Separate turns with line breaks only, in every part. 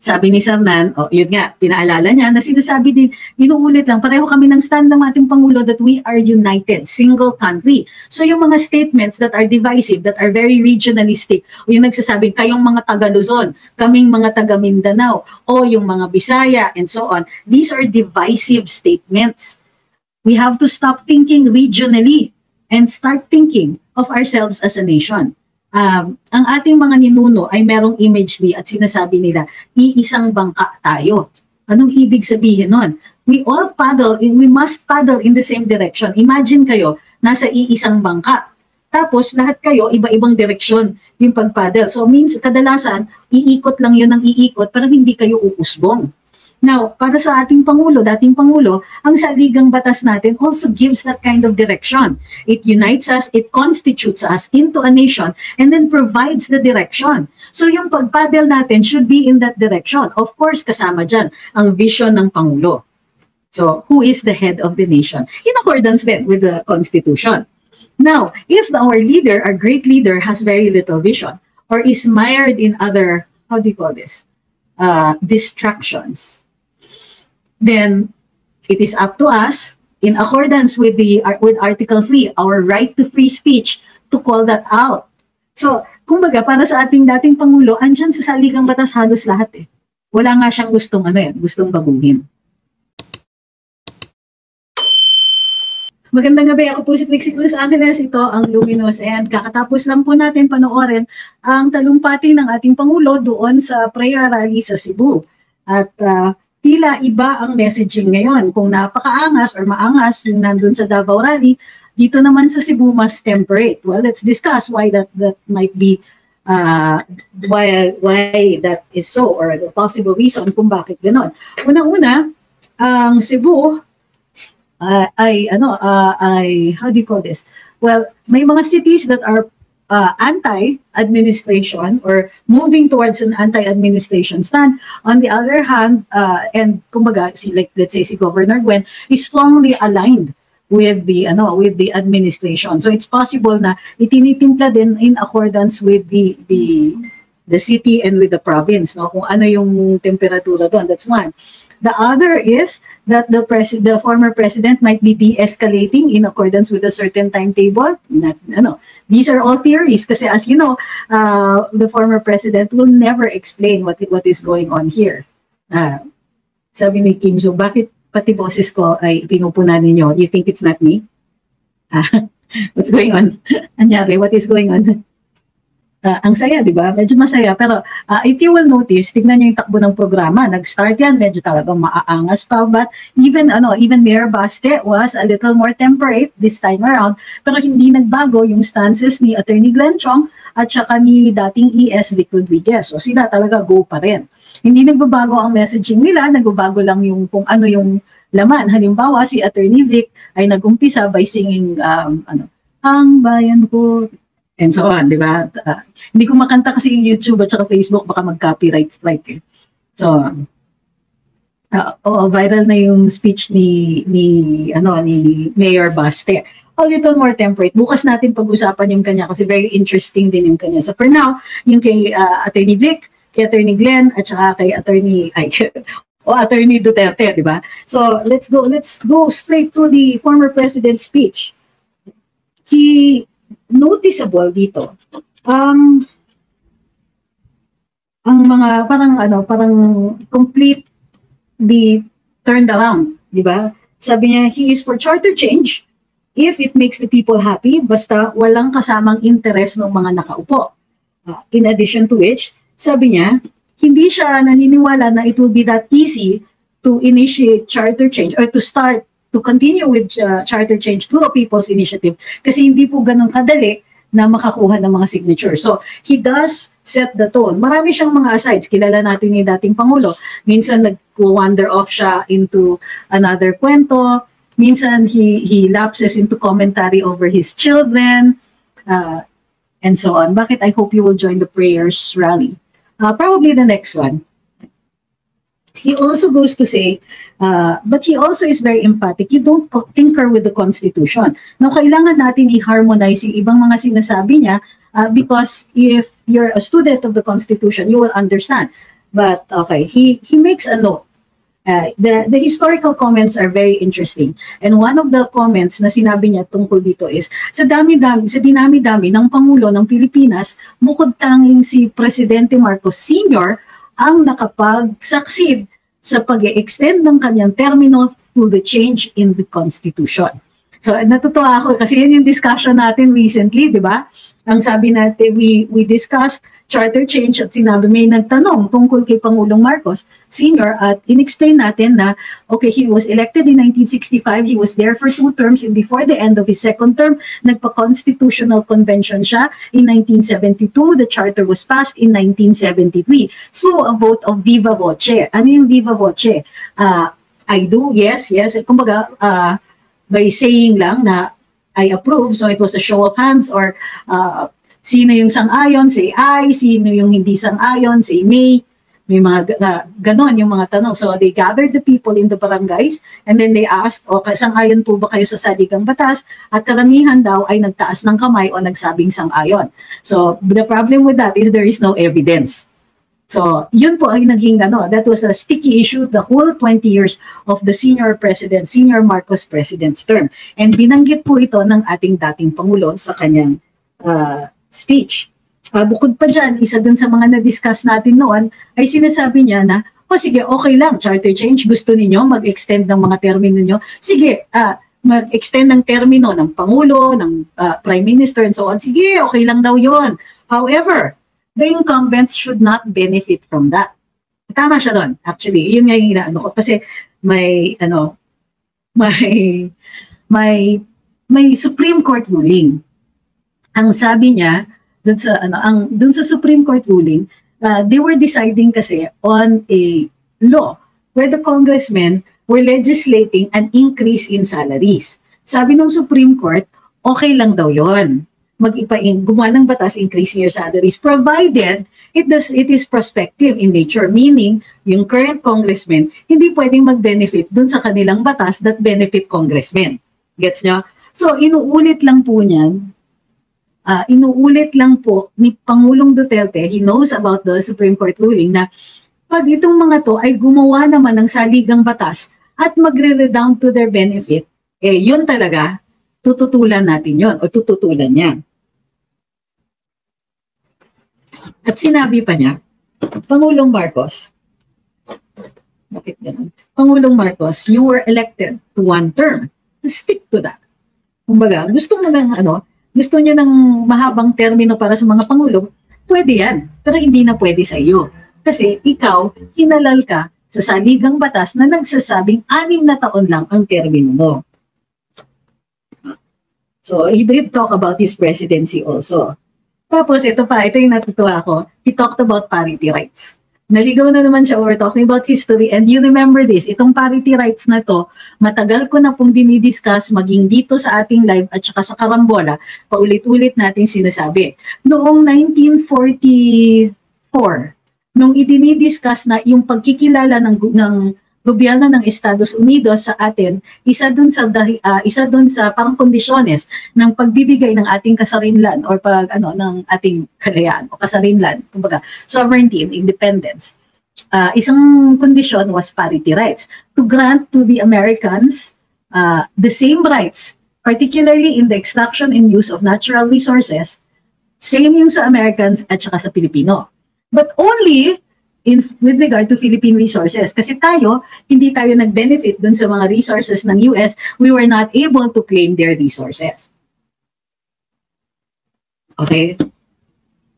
sabi ni Sarnan, yun nga, pinaalala niya na sinasabi din, inuulit lang, pareho kami ng stand ng ating Pangulo that we are united, single country. So yung mga statements that are divisive, that are very regionalistic, o yung nagsasabing kayong mga taga Luzon, kaming mga taga Mindanao, o yung mga Bisaya, and so on, these are divisive statements. We have to stop thinking regionally and start thinking of ourselves as a nation. Ang ating mga ninuno ay merong imagery at sinasabi nila, iisang bangka tayo. Anong ibig sabihin nun? We must paddle in the same direction. Imagine kayo, nasa iisang bangka. Tapos lahat kayo, iba-ibang direksyon yung pag-paddle. So means, kadalasan, iikot lang yun ng iikot, pero hindi kayo uusbong. Now, para sa ating Pangulo, dating Pangulo, ang saligang batas natin also gives that kind of direction. It unites us, it constitutes us into a nation, and then provides the direction. So yung pagpaddle natin should be in that direction. Of course, kasama dyan ang vision ng Pangulo. So, who is the head of the nation? In accordance then with the Constitution. Now, if our leader, our great leader, has very little vision, or is mired in other, how do you call this? Distractions, then it is up to us, in accordance with Article 3, our right to free speech, to call that out. So, kumbaga, para sa ating dating Pangulo, andyan sa saligang batas halos lahat eh. Wala nga siyang gustong baguhin. Magandang gabi, ako po si Trixie Cruz Angeles, ito ang Luminous, and kakatapos lang po natin panoorin ang talumpati ng ating Pangulo doon sa prayer rally sa Cebu. At tila iba ang messaging ngayon. Kung napakaangas or maangas yung nandun sa Davao Rally, dito naman sa Cebu mas temperate. Well, let's discuss why that might be, why that is so, or the possible reason kung bakit gano'n. Una-una, ang Cebu how do you call this? Well, may mga cities that are anti-administration or moving towards an anti-administration stand. On the other hand, and kumbaga, like let's say si Governor Gwen is strongly aligned with the administration. So it's possible na itinitimpla din in accordance with the city and with the province, no? Kung ano yung temperatura doon. That's one. The other is that the former president might be de-escalating in accordance with a certain timetable. These are all theories kasi as you know, the former president will never explain what is going on here. Sabi ni Kim, so bakit pati boses ko ay pinupunan ninyo? You think it's not me? What's going on? Anyari, what is going on? Ang saya, di ba? Medyo masaya. Pero if you will notice, tignan niyo yung takbo ng programa. Nag-start yan, medyo talagang maaangas pa. But even Mayor Baste was a little more temperate this time around. Pero hindi nagbago yung stances ni Attorney Glenn Chong at saka ni dating ES Vic Rodriguez. So sila talaga go pa rin. Hindi nagbabago ang messaging nila, nagbabago lang yung kung ano yung laman. Halimbawa, si Attorney Vic ay nag-umpisa by singing, ang bayan ko, and so on, di ba? Hindi ko makanta kasi yung YouTube at saka Facebook, baka mag-copyright strike eh. So, viral na yung speech ni Mayor Baste. A little more temperate. Bukas natin pag-usapan yung kanya kasi very interesting din yung kanya. So for now, yung kay Attorney Vic, kay Attorney Glenn, at saka kay Attorney Duterte, di ba? So let's go straight to the former president's speech. He noticeable dito ang mga parang complete the turned around, di ba? Sabi niya, he is for charter change if it makes the people happy, basta walang kasamang interest ng mga nakaupo. In addition to which, sabi niya, hindi siya naniniwala na it will be that easy to initiate charter change or to continue with charter change through a people's initiative kasi hindi po ganun kadali na makakuha ng mga signature. So, he does set the tone. Marami siyang mga asides. Kilala natin yung dating Pangulo. Minsan nag-wander off siya into another kwento. Minsan he lapses into commentary over his children and so on. Bakit? I hope you will join the prayers rally. Probably the next one. He also goes to say, but he also is very emphatic, you don't tinker with the Constitution. Now, kailangan natin i-harmonize yung ibang mga sinasabi niya because if you're a student of the Constitution, you will understand But okay, he makes a note. The historical comments are very interesting. And one of the comments na sinabi niya tungkol dito is, sa dinami-dami ng Pangulo ng Pilipinas, bukod tanging si Presidente Marcos Sr. ang nakapag-succeed sa pag-extend ng kanyang termino through the change in the Constitution. So natutuwa ako kasi yun yung discussion natin recently, di ba? Ang sabi natin, we discussed charter change at sinabi may nagtanong tungkol kay Pangulong Marcos Sr. at in-explain natin na, okay, he was elected in 1965, he was there for 2 terms and before the end of his 2nd term, nagpa-constitutional convention siya in 1972, the charter was passed in 1973. So, a vote of viva voce. Ano yung viva voce? I do, yes. Kumbaga, by saying lang na I approve, so it was a show of hands or sino yung sang-ayon, say aye, sino yung hindi sang-ayon, say nay. May mga ganon yung mga tanong. So they gathered the people in the barangays and then they asked, okay, sang-ayon po ba kayo sa saligang batas? At karamihan daw ay nagtaas ng kamay o nagsabing sang-ayon. So the problem with that is there is no evidence. So, yun po ang naging that was a sticky issue the whole 20 years of the senior Marcos president's term. And binanggit po ito ng ating dating Pangulo sa kanyang speech. Bukod pa dyan, isa dun sa mga na-discuss natin noon, ay sinasabi niya na, sige, okay lang, charter change, gusto ninyo mag-extend ng mga termino nyo, sige, mag-extend ng termino ng Pangulo, ng Prime Minister, and so on, sige, okay lang daw yon. However, the incumbents should not benefit from that. Tama siya doon. Actually, yun nga yung inaano ko. Kasi may Supreme Court ruling. Ang sabi niya, dun sa Supreme Court ruling, they were deciding kasi on a law where the congressmen were legislating an increase in salaries. Sabi ng Supreme Court, okay lang daw yon. Gumawa ng batas increasing your salaries provided it is prospective in nature, meaning yung current congressmen hindi pwedeng mag-benefit dun sa kanilang batas that benefit congressmen. Gets nyo? So inuulit lang po ni Pangulong Duterte, he knows about the Supreme Court ruling na pag itong mga to ay gumawa naman ng saligang batas at magre-redound to their benefit, yun talaga tututulan natin yon o tututulan niya. At sinabi pa niya, Pangulong Marcos, bakit ganun? Pangulong Marcos, you were elected to 1 term. Stick to that. Kumbaga, gusto niyo ng mahabang termino para sa mga Pangulo, pwede yan. Pero hindi na pwede sa iyo. Kasi ikaw, hinalal ka sa saligang batas na nagsasabing 6 na taon lang ang termino mo. So, he did talk about his presidency also. Tapos, ito yung natutuwa ko. He talked about parity rights. Naligaw na naman siya, we're talking about history, and you remember this, itong parity rights na to, matagal ko na pong dinidiscuss, maging dito sa ating live at saka sa Karambola, paulit-ulit natin sinasabi. Noong 1944, nung idinidiscuss na yung pagkikilala ng gobyerno ng Estados Unidos sa atin, isa dun sa parang kondisyones ng pagbibigay ng ating kasarinlan or ng ating kalayaan o kasarinlan, kumbaga sovereignty and independence. Isang kondisyon was parity rights, to grant to the Americans the same rights, particularly in the extraction and use of natural resources, same yung sa Americans at saka sa Pilipino. But only with regard to Philippine resources. Kasi hindi tayo nag-benefit dun sa mga resources ng US, we were not able to claim their resources. Okay?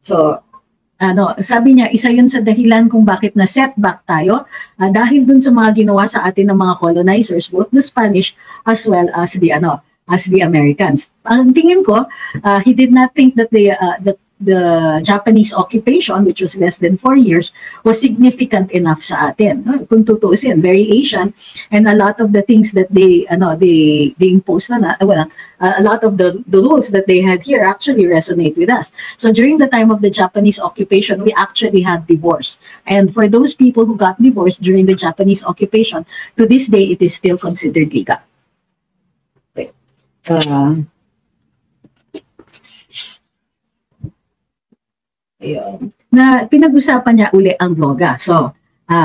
So, sabi niya, isa yun sa dahilan kung bakit na setback tayo dahil dun sa mga ginawa sa atin ng mga colonizers, both the Spanish as well as the Americans. Ang tingin ko, he did not think that the Japanese occupation, which was less than 4 years, was significant enough sa atin. Kung tutuusin, very Asian, and a lot of the things that they imposed a lot of the rules that they had here actually resonate with us. So during the time of the Japanese occupation, we actually had divorce. And for those people who got divorced during the Japanese occupation, to this day, it is still considered legal. Okay. na pinag-usapan niya uli ang droga. So,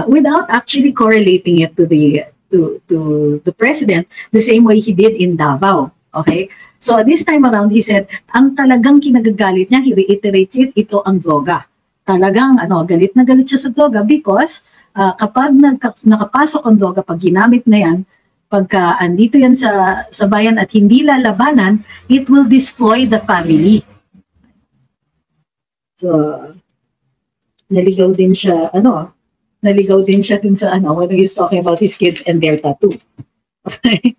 without actually correlating it to the president, the same way he did in Davao. Okay? So, this time around, he said, ang talagang kinagagalit niya, he reiterates it, ito ang droga. Talagang, galit na galit siya sa droga because kapag nakapasok ang droga, pag ginamit na yan, pagka andito yan sa bayan at hindi lalabanan, it will destroy the family. So, naligaw din siya dun sa when he's talking about his kids and their tattoo. Okay.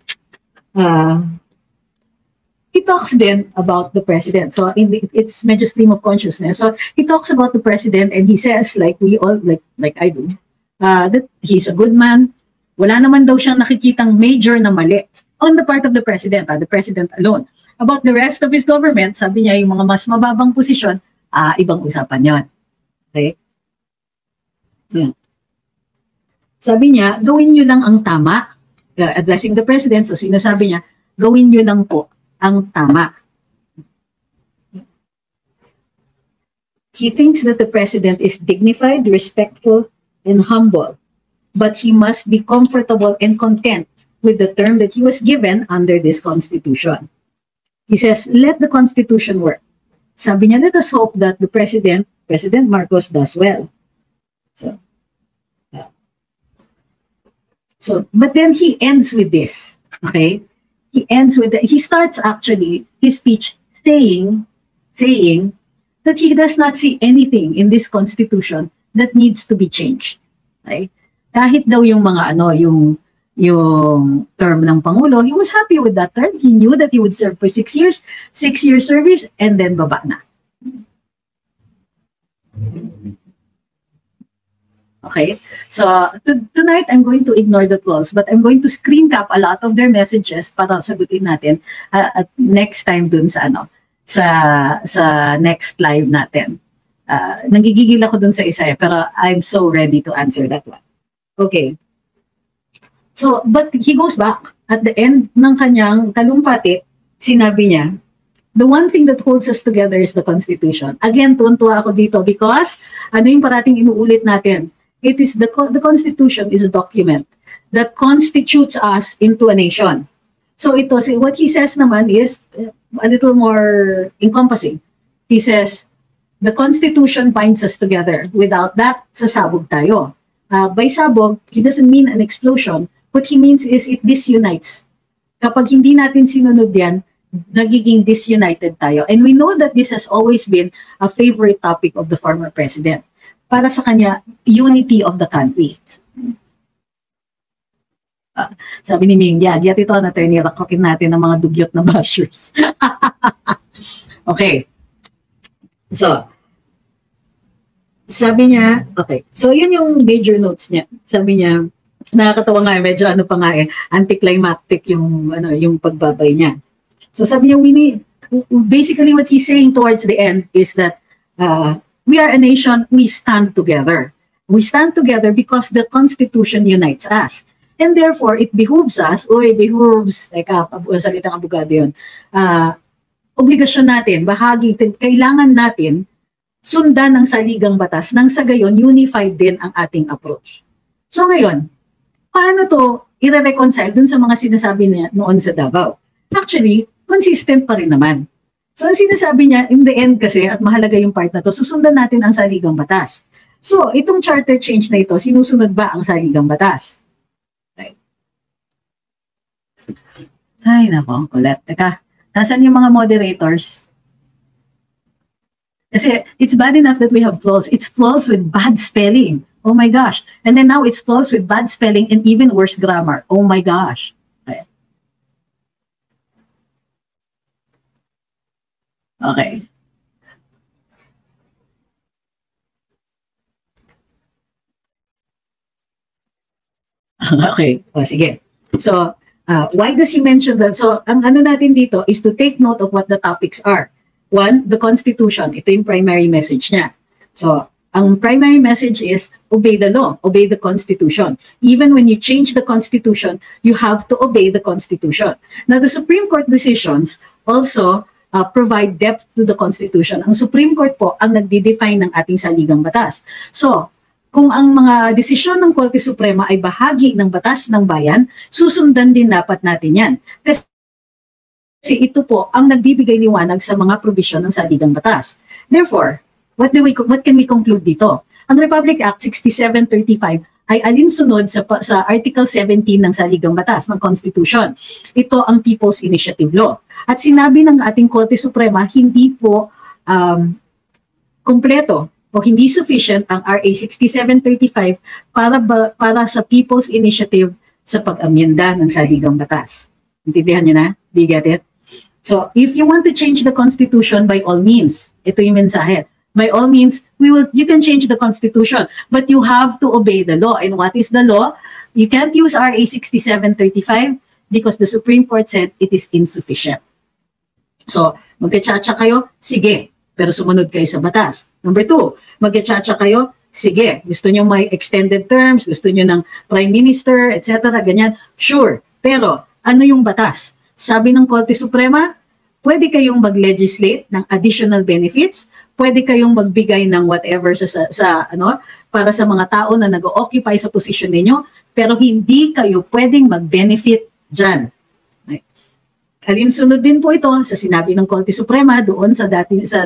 He talks then about the president. So it's medyo stream of consciousness. So he talks about the president and he says, like we all, like I do, that he's a good man. Wala naman daw siyang nakikitang major na mali on the part of the president alone. About the rest of his government, sabi niya yung mga mas mababang posisyon, ibang usapan yon. Okay? Yeah. Sabi niya, gawin niyo lang ang tama. Addressing the president, so sinasabi niya, gawin niyo lang po ang tama. He thinks that the president is dignified, respectful, and humble, but he must be comfortable and content with the term that he was given under this constitution. He says, let the constitution work. Sabi niya, let us hope that the President Marcos does well. But then he ends with this, okay? He starts actually his speech saying that he does not see anything in this constitution that needs to be changed. Okay? Kahit daw yung mga yung term ng Pangulo, he was happy with that term. He knew that he would serve for 6 years, 6 years service, and then baba na. Okay, so tonight I'm going to ignore the trolls, but I'm going to screen cap a lot of their messages para sagutin natin at next time dun sa sa next live natin. Nagigigil ako dun sa isa pero I'm so ready to answer that one. Okay. So, but he goes back at the end ng kanyang talumpati, sinabi niya, the one thing that holds us together is the Constitution. Again, tuwan-tuwa ako dito because yung parating inuulit natin. It is the Constitution is a document that constitutes us into a nation. So what he says naman is a little more encompassing. He says, the Constitution binds us together. Without that, sasabog tayo. By sabog, he doesn't mean an explosion. What he means is it disunites. Kapag hindi natin sinunod yan, nagiging disunited tayo. And we know that this has always been a favorite topic of the former president. Para sa kanya, unity of the country. Sabi ni Ming, yat ito na tayo nirakokin natin ng mga dugyot na bashers. Okay. So, sabi niya, okay. So, yun yung major notes niya. Sabi niya, nakakatawa nga, medyo anticlimactic yung pagbabay niya. So, sabi niya, basically what he's saying towards the end is that we are a nation, we stand together. We stand together because the Constitution unites us. And therefore, it behooves us, salitang abogado yun, obligasyon natin, kailangan natin sundan ng saligang batas nang sa gayon, unified din ang ating approach. So ngayon, paano to i-reconcile dun sa mga sinasabi niya noon sa Davao? Actually, consistent pa rin naman. So, ang sinasabi niya, in the end kasi, at mahalaga yung part na to, susundan natin ang saligang batas. So, itong charter change na ito, sinusunod ba ang saligang batas? Okay. Ay, nako, ang kulat. Teka, nasan yung mga moderators? Kasi, it's bad enough that we have trolls. It's trolls with bad spelling. Oh my gosh. And then now, it's trolls with bad spelling and even worse grammar. Oh my gosh. Okay. Okay. O, sige. So, why does he mention that? So, ang ano natin dito is to take note of what the topics are. One, the Constitution. Ito yung primary message niya. So, ang primary message is obey the law, obey the Constitution. Even when you change the Constitution, you have to obey the Constitution. Now, the Supreme Court decisions also provide depth to the Constitution. Ang Supreme Court po ang nagde-define ng ating saligang batas. So, kung ang mga desisyon ng Korte Suprema ay bahagi ng batas ng bayan, susundan din dapat natin yan. Kasi ito po ang nagbibigay liwanag sa mga probisyon ng saligang batas. Therefore, what can we conclude dito? Ang Republic Act 6735 ay alinsunod sa Article 17 ng saligang batas ng Constitution. Ito ang People's Initiative Law. At sinabi ng ating Korte Suprema, hindi po kumpleto o hindi sufficient ang RA 6735 para sa People's Initiative sa pag-amyenda ng saligang batas. Intindihan niyo na? Do you get it? So, if you want to change the Constitution, by all means, ito yung mensahe. By all means, you can change the Constitution, but you have to obey the law. And what is the law? You can't use RA 6735 because the Supreme Court said it is insufficient. So, magkatsa-tsa kayo? Sige. Pero sumunod kayo sa batas. Number 2, magkatsa-tsa kayo? Sige. Gusto nyo may extended terms, gusto nyo ng Prime Minister, etc. Ganyan. Sure. Pero, ano yung batas? Sabi ng Korte Suprema, pwede kayong mag-legislate ng additional benefits, pwede kayong magbigay ng whatever para sa mga tao na nag-occupy sa posisyon ninyo, pero hindi kayo pwedeng mag-benefit dyan. Alinsunod din po ito sa sinabi ng Korte Suprema doon sa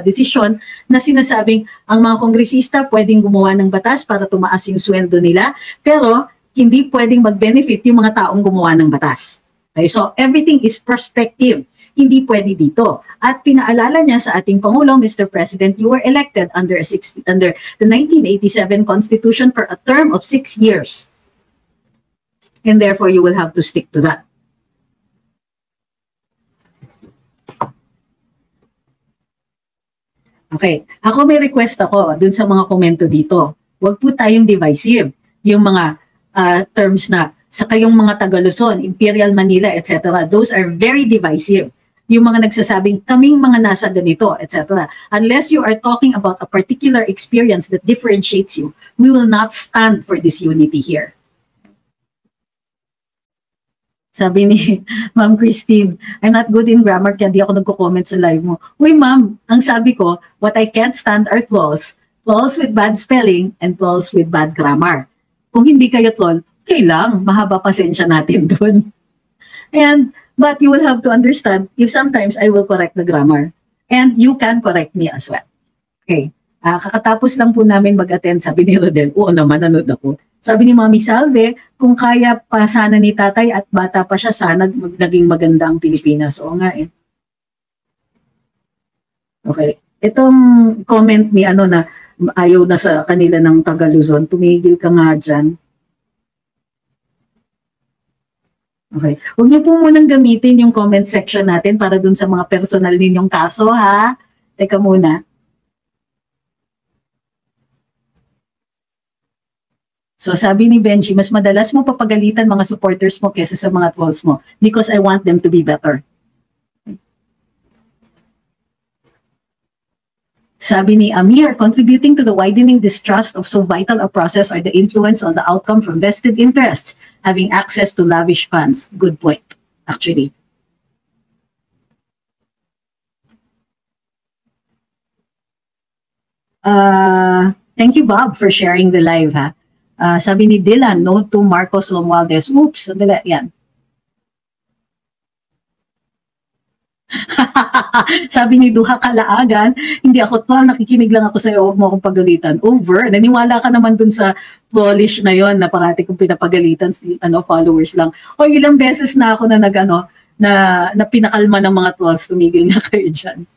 desisyon na sinasabing ang mga kongresista pwedeng gumawa ng batas para tumaas yung sweldo nila, pero hindi pwedeng mag-benefit yung mga taong gumawa ng batas. Okay, so everything is prospective. Hindi pwede dito. At pinaalala niya sa ating Pangulo, Mr. President, you were elected under the 1987 Constitution for a term of 6 years. And therefore, you will have to stick to that. Okay, ako may request ako dun sa mga komento dito. Huwag po tayong divisive. Yung mga terms na sa kayong mga Taga-Luzon, Imperial Manila, etc. Those are very divisive. Yung mga nagsasabing kaming mga nasa ganito, etc. Unless you are talking about a particular experience that differentiates you, we will not stand for this unity here. Sabi ni Ma'am Christine, I'm not good in grammar kaya di ako nagko-comment sa live mo. Uy ma'am, ang sabi ko, what I can't stand are trolls. Trolls with bad spelling and trolls with bad grammar. Kung hindi kayo troll, okay lang, mahaba pasensya natin dun. But you will have to understand if sometimes I will correct the grammar. And you can correct me as well. Okay. Kakatapos lang po namin mag-attend, sabi ni Rodel. Oo naman, nanood ako. Sabi ni Mami Salve, kung kaya pa sana ni tatay at bata pa siya, sana naging maganda ang Pilipinas. Oo nga eh. Okay. Itong comment ni na ayaw na sa kanila ng Taga-Luzon, tumigil ka nga dyan. Okay. Huwag niyo po munang gamitin yung comment section natin para dun sa mga personal ninyong kaso, ha? Teka muna. So sabi ni Benji, mas madalas mo papagalitan mga supporters mo kesa sa mga trolls mo because I want them to be better. Sabi ni Amir, contributing to the widening distrust of so vital a process are the influence on the outcome from vested interests, having access to lavish funds. Good point, actually. Thank you, Bob, for sharing the live, ha? Sabi ni Dylan, no to Marcos Romualdez. Oops, sandali, yan. Sabi ni Duha Kalaagan, hindi ako troll, nakikinig lang ako sa'yo, huwag mo akong pagalitan. Over, naniwala ka naman dun sa trollish na yon na parati kong pinapagalitan, followers lang. O ilang beses na ako na na pinakalma ng mga trolls, tumigil na kayo dyan.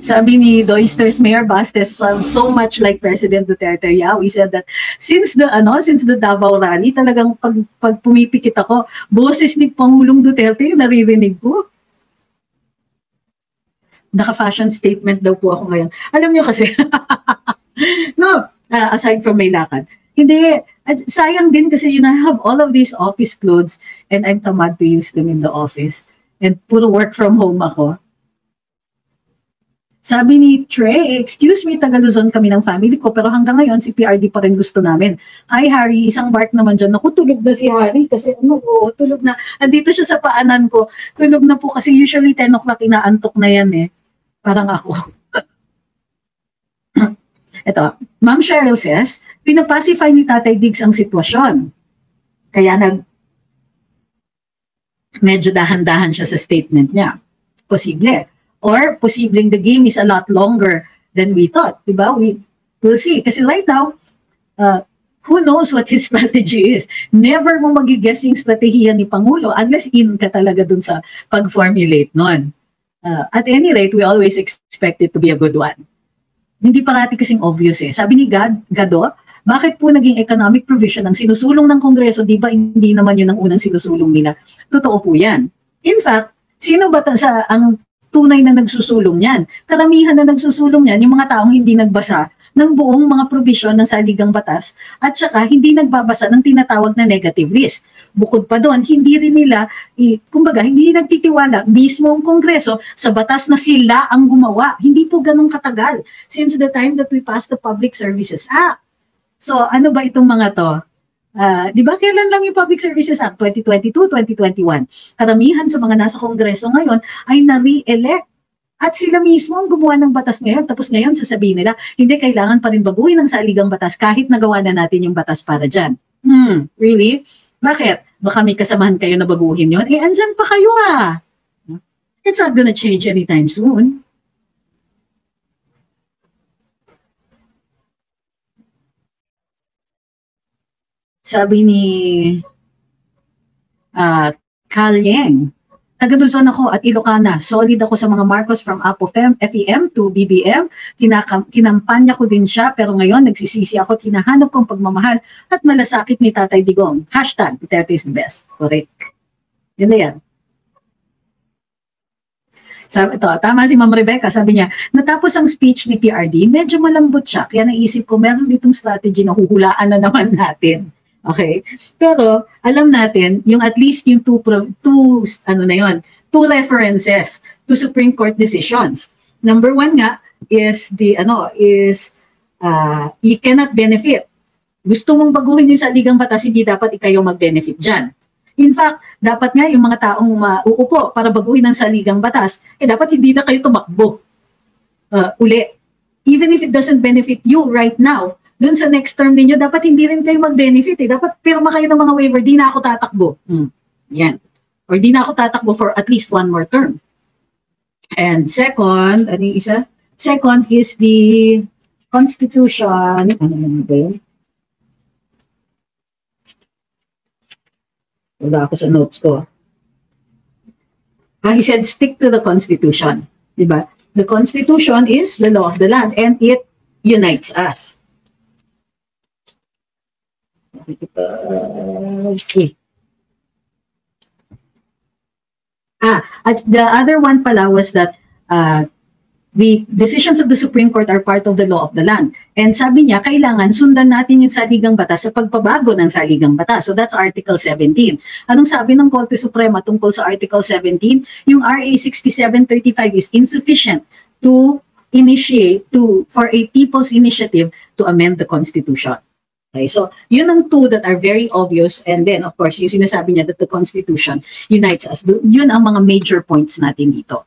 Sabi ni Doysters, Mayor Bastes sounds so much like President Duterte. Yeah, we said that since the Davao rally, talagang pag pumipikit ako, boses ni Pangulong Duterte yung naririnig ko. Naka-fashion statement daw po ako ngayon. Alam niyo kasi, no, aside from may lakad, hindi, sayang din kasi I have all of these office clothes and I'm tamad to use them in the office. And puro work from home ako. Sabi ni Trey, excuse me, taga Luzon kami ng family ko, pero hanggang ngayon, si PRD pa rin gusto namin. Hi, Harry, isang bark naman dyan. Naku, tulog na si Harry kasi tulog na. Andito siya sa paanan ko. Tulog na po kasi usually 10 o'clock inaantok na yan eh. Parang ako. Ito, Ma'am Cheryl says, pinapacify ni Tatay Diggs ang sitwasyon. Kaya medyo dahan-dahan siya sa statement niya. Posible. Or posibleng the game is a lot longer than we thought. Diba? We'll see. Kasi right now, who knows what his strategy is? Never mo magigess yung strategiya ni Pangulo unless in ka talaga dun sa pag-formulate nun. At any rate, we always expect it to be a good one. Hindi parati kasing obvious eh. Sabi ni Gado, bakit po naging economic provision ang sinusulong ng Kongreso? Di ba hindi naman yun ang unang sinusulong nila? Totoo po yan. In fact, sino ba ang tunay na nagsusulong yan? Karamihan na nagsusulong yan, yung mga taong hindi nagbasa ng buong mga provision ng saligang batas at saka hindi nagbabasa ng tinatawag na negative list. Bukod pa doon, hindi rin nila, kumbaga, hindi nagtitiwala mismo ang Kongreso sa batas na sila ang gumawa. Hindi po ganun katagal since the time that we passed the Public Services Act. So, ano ba itong mga to? Di ba kailan lang yung Public Services Act? 2022, 2021. Karamihan sa mga nasa Kongreso ngayon ay na-re-elect. At sila mismo ang gumawa ng batas ngayon. Tapos ngayon sasabihin nila, hindi kailangan pa rin baguhin ang saligang batas kahit nagawa na natin yung batas para dyan. Really? Bakit? Baka may kasamahan kayo na baguhin yon. Andyan pa kayo ah. It's not gonna change anytime soon. Sabi ni Kalyeng, taga Luzon ako at Ilocana. Solid ako sa mga Marcos from APO-FEM to BBM. Kinampanya ko din siya pero ngayon nagsisisi ako at hinahanap kong pagmamahal at malasakit ni Tatay Digong. Hashtag Duterte is the best. Correct. Yun na yan. Sabi, tama si Ma'am Rebecca, sabi niya, natapos ang speech ni PRD, medyo malambot siya. Kaya naisip ko, meron ditong strategy na huhulaan na naman natin. Okay? Pero, alam natin, yung at least yung two references to Supreme Court decisions. Number one nga is you cannot benefit. Gusto mong baguhin yung saligang batas, hindi dapat ikaw mag-benefit dyan. In fact, dapat nga yung mga taong uupo para baguhin ang saligang batas, dapat hindi na kayo tumakbo uli. Even if it doesn't benefit you right now, dun sa next term ninyo, dapat hindi rin kayo mag-benefit. Dapat pirma kayo ng mga waiver, di na ako tatakbo. Yan. Or di na ako tatakbo for at least one more term. And second, ano yung isa? Second is the Constitution. Ano yun ba yun? Wala ako sa notes ko. He said, stick to the Constitution. Diba? The Constitution is the law of the land and it unites us. Okay. At the other one pala was that the decisions of the Supreme Court are part of the law of the land. And sabi niya, kailangan sundan natin yung saligang batas sa pagpabago ng saligang batas. So that's Article 17. Anong sabi ng Korte Suprema tungkol sa Article 17? Yung RA 6735 is insufficient to for a people's initiative to amend the Constitution. Okay, so yun ang two that are very obvious, and then of course yung sinasabi niya that the Constitution unites us. Yun ang mga major points natin dito.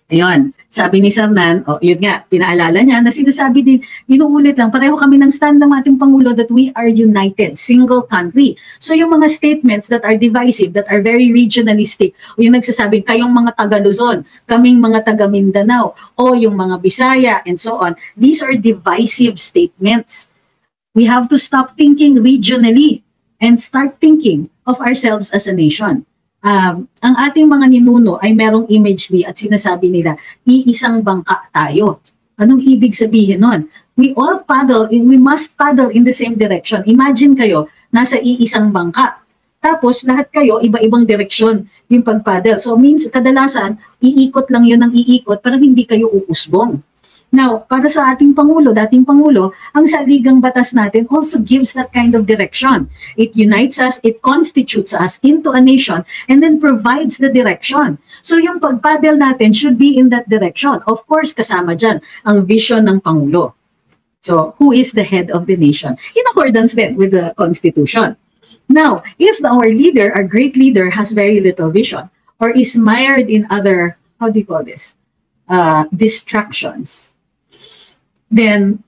Ayun, sabi ni Sir Nan, yun nga, pinaalala niya na sinasabi din, inuulit lang, pareho kami ng stand ng ating Pangulo that we are united, single country. So yung mga statements that are divisive, that are very regionalistic, o yung nagsasabing, kayong mga taga-Luzon, kaming mga taga-Mindanao, o yung mga Bisaya, and so on, these are divisive statements. We have to stop thinking regionally and start thinking of ourselves as a nation. Ang ating mga ninuno ay merong imagery at sinasabi nila, iisang bangka tayo. Anong ibig sabihin nun? We must paddle in the same direction. Imagine kayo, nasa iisang bangka. Tapos lahat kayo, iba-ibang direksyon yung pag-paddle. So means, kadalasan, iikot lang yun ng iikot, pero hindi kayo uusbong. Now, para sa ating Pangulo, dating Pangulo, ang saligang batas natin also gives that kind of direction. It unites us, it constitutes us into a nation, and then provides the direction. So yung pagpaddle natin should be in that direction. Of course, kasama dyan ang vision ng Pangulo. So, who is the head of the nation? In accordance then with the Constitution. Now, if our leader, our great leader, has very little vision or is mired in other, how do you call this, distractions, then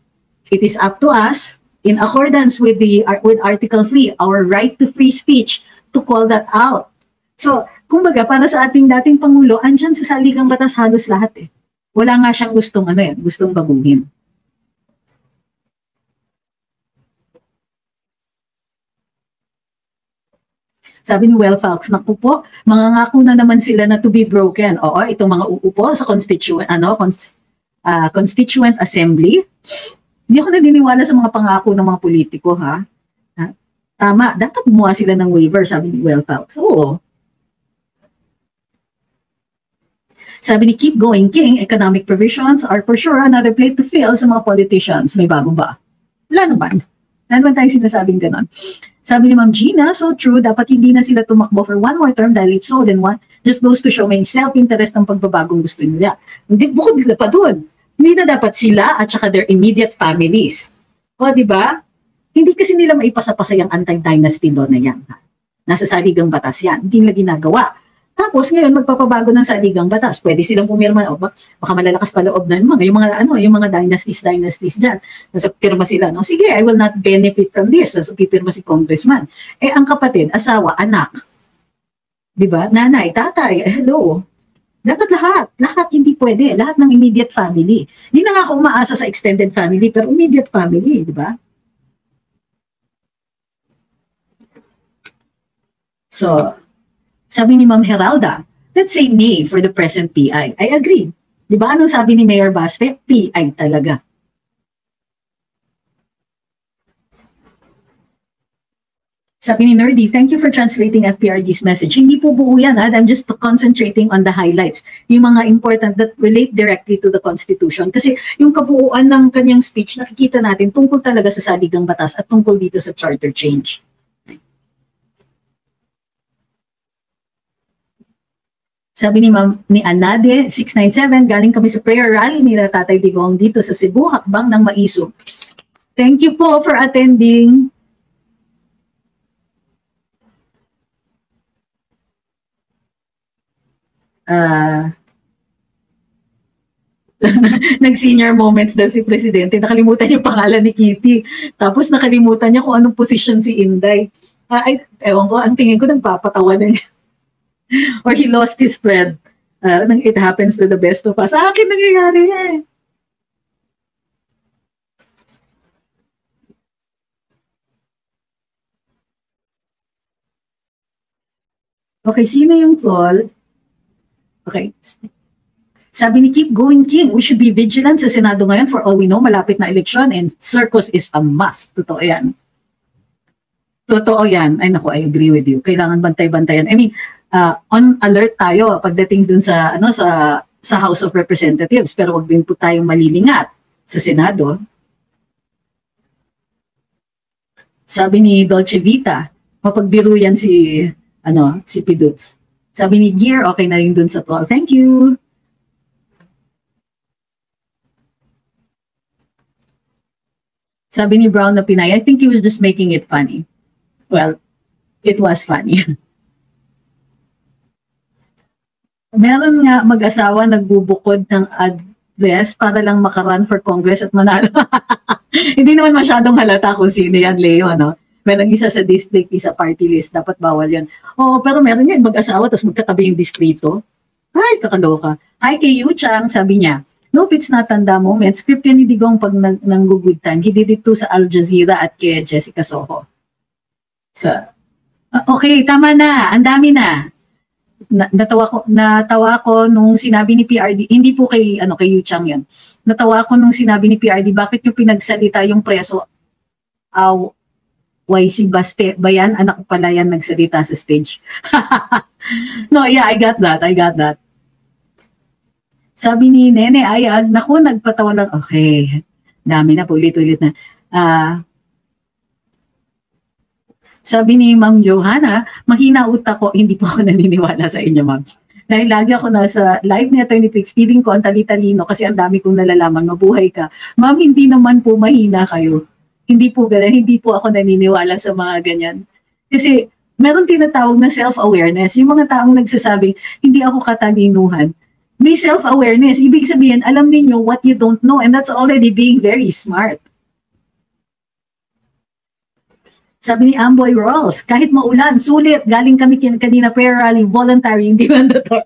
it is up to us, in accordance with with Article 3, our right to free speech, to call that out. So, kumbaga, para sa ating dating Pangulo, andyan sa saligang batas halos lahat eh. Wala nga siyang gustong baguhin. Sabi ni Well Falks, naku po, mangangako na naman sila na to be broken. Oo, itong mga uupo sa Constituent Assembly. Hindi ako naniniwala sa mga pangako ng mga politiko, ha? Tama, dapat gumawa sila ng waiver, sabi ni Well Falks. Oo. Sabi ni Keep Going King, economic provisions are for sure another plate to fill sa mga politicians. May bago ba? Wala naman. Wala naman tayong sinasabing ganon. Sabi ni Ma'am Gina, so true, dapat hindi na sila tumakbo for one more term dahil if so, then what? Just goes to show may self-interest ng pagbabagong gusto nila. Hindi, bukod nila pa doon. Hindi na dapat sila at saka their immediate families. O, di ba? Hindi kasi nila maipasa-pasa yung anti-dynasty law na yan. Nasa saligang batas yan. Hindi nila ginagawa. Tapos ngayon magpapabago ng saligang batas. Pwede silang pumirma, o baka malalakas pa loob na yung mga dynasties diyan. Nasa pirma sila, no? Sige, I will not benefit from this. Nasa pipirma si congressman. Eh ang kapatid, asawa, anak. 'Di ba? Nanay, tatay, hello. Dapat lahat hindi pwede. Lahat ng immediate family. Hindi na nga ako umaasa sa extended family, pero immediate family, 'di ba? So, sabi ni Ma'am Heralda, let's say nay for the present PI. I agree. Di ba anong sabi ni Mayor Baste? PI talaga. Sabi ni Nerdy, thank you for translating FPRD's message. Hindi po buo yan, ha? I'm just concentrating on the highlights. Yung mga important that relate directly to the Constitution. Kasi yung kabuuan ng kanyang speech, nakikita natin tungkol talaga sa saligang batas at tungkol dito sa charter change. Sabi ni Anade, 697, galing kami sa prayer rally nila Tatay Digong dito sa Cebu, hakbang ng Maisog. Thank you po for attending. Nag-senior moments daw si Presidente. Nakalimutan yung pangalan ni Kitty. Tapos nakalimutan niya kung anong position si Inday. Ewan ko, ang tingin ko nagpapatawa na niya. Or he lost his thread. It happens to the best of us. Sa akin nangyayari eh. Okay, sino yung tol? Okay. Sabi ni Keep Going King, we should be vigilant sa Senado ngayon. For all we know, malapit na election and circus is a must. Totoo yan. Totoo yan. Ay naku, I agree with you. Kailangan bantay-bantayan. I mean, on alert tayo pagdating dun sa House of Representatives, pero wag din po tayong malilingat sa Senado. Sabi ni Dolce Vita, mapagbiro yan si Piduts. Sabi ni Gear, okay na rin dun sa tol. Thank you. Sabi ni Brown na Pinay, I think he was just making it funny. Well, it was funny. Meron nga mag-asawa nagbubukod ng address para lang makarun for Congress at manalo. Hindi naman masyadong halata kung sino yan, Leo, ano? Meron isa sa district, isa party list, dapat bawal yan. Oo, pero meron yan mag-asawa tapos magkatabi yung distrito. Ay, kakaloka. Hi kay Yu Chang, sabi niya, nope, it's not tanda moment. Script yan ni Digong pag nang-good time. He did it too sa Al Jazeera at kay Jessica Soho. So, okay, tama na. Ang dami na. Natawa ko nung sinabi ni PRD, hindi po kay Yu Chang yan. Natawa ko nung sinabi ni PRD, bakit yung pinagsalita yung preso? Si Baste, ba yan? Anak ko pala yan nagsalita sa stage. No, yeah, I got that. Sabi ni Nene Ayag, naku, nagpatawa lang. Okay, dami na, ulit-ulit na. Sabi ni Ma'am Johanna, mahina utak ko, hindi po ako naniniwala sa inyo, ma'am. Dahil lagi ako nasa live ni Atty. Trix, feeling ko ang tali-talino kasi ang dami kong nalalaman, mabuhay ka. Ma'am, hindi naman po mahina kayo. Hindi po ganun, hindi po ako naniniwala sa mga ganyan. Kasi meron tinatawag na self-awareness. Yung mga taong nagsasabing, hindi ako katalinuhan. May self-awareness. Ibig sabihin, alam niyo what you don't know, and that's already being very smart. Sabi ni Amboy Rolls, kahit maulan, sulit, galing kami kanina prayer rally, voluntary, hindi mandatory.